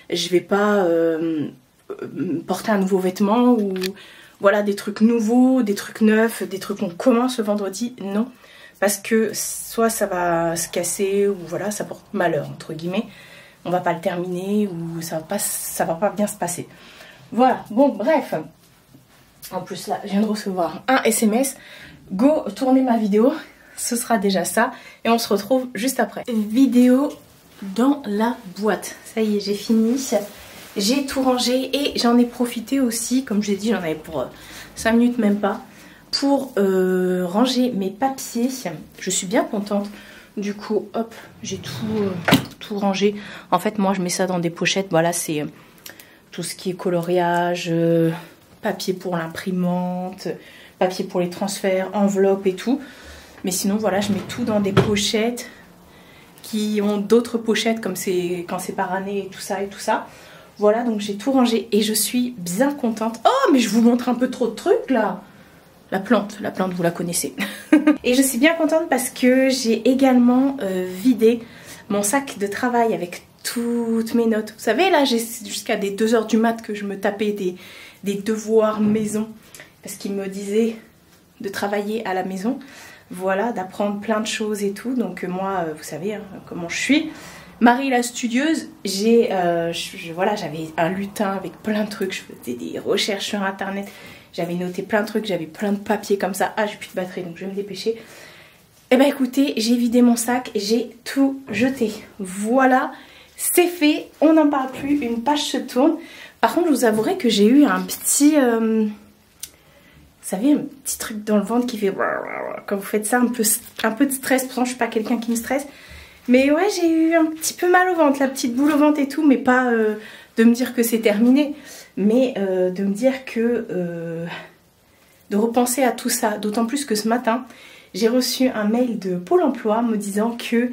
je vais pas porter un nouveau vêtement ou voilà des trucs nouveaux, des trucs neufs, des trucs qu'on commence le vendredi, non. Parce que soit ça va se casser ou voilà, ça porte malheur entre guillemets, on va pas le terminer ou ça va pas bien se passer. Voilà, bon bref. En plus là, je viens de recevoir un SMS. Go, tournez ma vidéo. Ce sera déjà ça. Et on se retrouve juste après. Vidéo dans la boîte. Ça y est, j'ai fini. J'ai tout rangé et j'en ai profité aussi. Comme je l'ai dit, j'en avais pour 5 minutes, même pas. Pour ranger mes papiers. Je suis bien contente. Du coup, hop, j'ai tout rangé. En fait, moi, je mets ça dans des pochettes. Voilà, c'est tout ce qui est coloriage... papier pour l'imprimante, papier pour les transferts, enveloppe et tout. Mais sinon, voilà, je mets tout dans des pochettes qui ont d'autres pochettes, comme c'est quand c'est par année et tout ça et tout ça. Voilà, donc j'ai tout rangé et je suis bien contente. Oh, mais je vous montre un peu trop de trucs là. La plante, vous la connaissez. Et je suis bien contente parce que j'ai également vidé mon sac de travail avec toutes mes notes. Vous savez, là, j'ai jusqu'à des 2 h du mat que je me tapais des devoirs maison parce qu'il me disait de travailler à la maison, voilà, d'apprendre plein de choses et tout. Donc moi, vous savez hein, comment je suis. Marie la studieuse, voilà, j'avais un lutin avec plein de trucs, je faisais des recherches sur internet, j'avais noté plein de trucs, j'avais plein de papiers comme ça. Ah, j'ai plus de batterie donc je vais me dépêcher. Et ben écoutez, j'ai vidé mon sac, j'ai tout jeté. Voilà, c'est fait, on n'en parle plus, une page se tourne. Par contre, je vous avouerai que j'ai eu un petit... vous savez, un petit truc dans le ventre qui fait... Quand vous faites ça, un peu de stress. Pourtant, je suis pas quelqu'un qui me stresse. Mais ouais, j'ai eu un petit peu mal au ventre, la petite boule au ventre et tout. Mais pas de me dire que c'est terminé. Mais de me dire que... de repenser à tout ça. D'autant plus que ce matin, j'ai reçu un mail de Pôle emploi me disant que...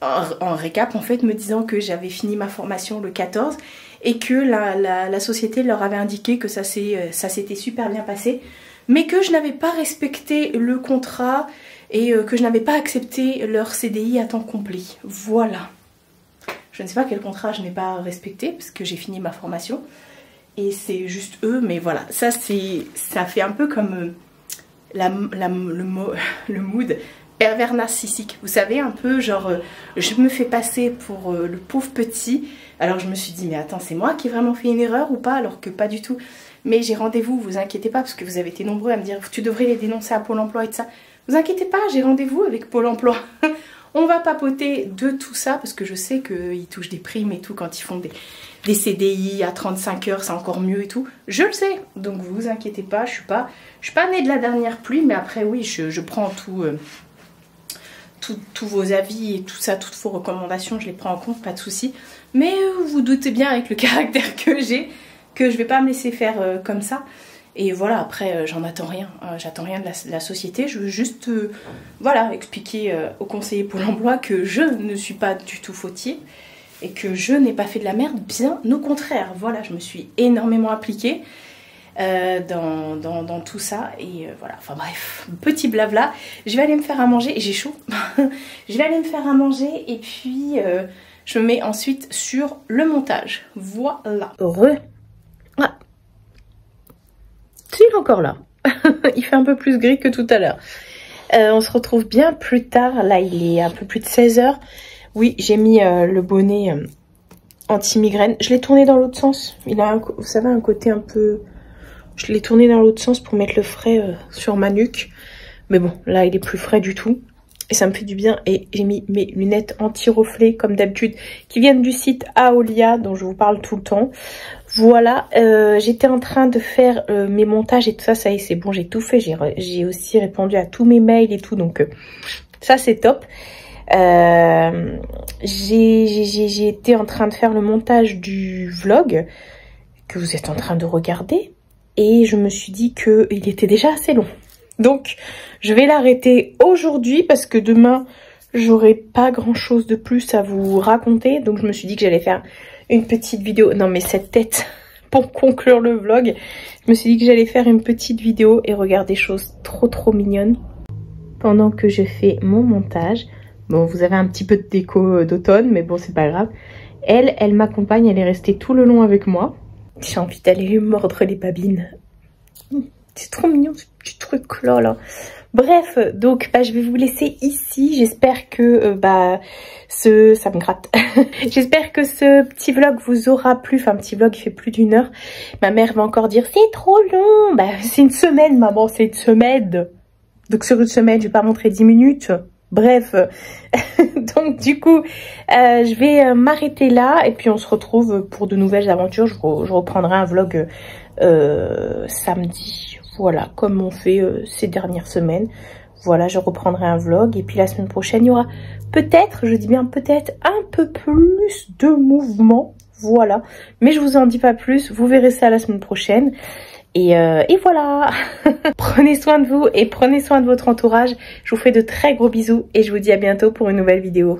en récap en fait me disant que j'avais fini ma formation le 14 et que la société leur avait indiqué que ça s'était super bien passé mais que je n'avais pas respecté le contrat et que je n'avais pas accepté leur CDI à temps complet. Voilà, je ne sais pas quel contrat je n'ai pas respecté parce que j'ai fini ma formation et c'est juste eux, mais voilà, ça fait un peu comme le mood pervers narcissique, vous savez, un peu genre je me fais passer pour le pauvre petit. Alors je me suis dit mais attends, c'est moi qui ai vraiment fait une erreur ou pas, alors que pas du tout. Mais j'ai rendez-vous, vous inquiétez pas, parce que vous avez été nombreux à me dire tu devrais les dénoncer à Pôle emploi et tout ça. Vous inquiétez pas, j'ai rendez-vous avec Pôle emploi. On va papoter de tout ça parce que je sais qu'ils touchent des primes et tout quand ils font des CDI à 35 heures, c'est encore mieux et tout. Je le sais, donc vous inquiétez pas, je suis pas née de la dernière pluie, mais après oui, je prends tout... tous vos avis et tout ça, toutes vos recommandations, je les prends en compte, pas de souci. Mais vous vous doutez bien avec le caractère que j'ai, que je vais pas me laisser faire comme ça. Et voilà, après j'en attends rien, j'attends rien de la société, je veux juste voilà, expliquer au conseiller Pôle emploi que je ne suis pas du tout fautive et que je n'ai pas fait de la merde, bien au contraire. Voilà, je me suis énormément appliquée dans tout ça et voilà, enfin bref, petit blabla. Je vais aller me faire à manger et j'ai chaud. Je vais aller me faire à manger et puis je me mets ensuite sur le montage. Voilà. Ah. Il est encore là. Il fait un peu plus gris que tout à l'heure. On se retrouve bien plus tard. Là il est un peu plus de 16 h. Oui, j'ai mis le bonnet anti-migraine. Je l'ai tourné dans l'autre sens. Il a vous savez, un côté un peu... Je l'ai tourné dans l'autre sens pour mettre le frais sur ma nuque. Mais bon, là, il est plus frais du tout. et ça me fait du bien. Et j'ai mis mes lunettes anti-reflet comme d'habitude qui viennent du site Aolia dont je vous parle tout le temps. Voilà, j'étais en train de faire mes montages et tout ça, ça y est, c'est bon, j'ai tout fait. J'ai aussi répondu à tous mes mails et tout, donc ça c'est top. J'ai été en train de faire le montage du vlog que vous êtes en train de regarder et je me suis dit qu'il était déjà assez long. Donc, je vais l'arrêter aujourd'hui parce que demain, j'aurai pas grand chose de plus à vous raconter. Donc, je me suis dit que j'allais faire une petite vidéo. Non, mais cette tête, pour conclure le vlog, je me suis dit que j'allais faire une petite vidéo et regarder des choses trop mignonnes. Pendant que je fais mon montage, bon, vous avez un petit peu de déco d'automne, mais bon, c'est pas grave. Elle m'accompagne, elle est restée tout le long avec moi. J'ai envie d'aller lui mordre les babines. C'est trop mignon ce petit truc là. Bref, donc je vais vous laisser ici. J'espère que ça me gratte. J'espère que ce petit vlog vous aura plu. Enfin, un petit vlog qui fait plus d'1 heure. Ma mère va encore dire c'est trop long. C'est une semaine, maman, c'est une semaine. Donc sur une semaine, je vais pas montrer 10 minutes. Bref, donc du coup, je vais m'arrêter là et puis on se retrouve pour de nouvelles aventures. Je reprendrai un vlog samedi. Voilà, comme on fait ces dernières semaines. Voilà, je reprendrai un vlog. Et puis la semaine prochaine, il y aura peut-être, je dis bien peut-être, un peu plus de mouvement. Voilà. Mais je vous en dis pas plus. Vous verrez ça la semaine prochaine. Et voilà. Prenez soin de vous et prenez soin de votre entourage. Je vous fais de très gros bisous. Et je vous dis à bientôt pour une nouvelle vidéo.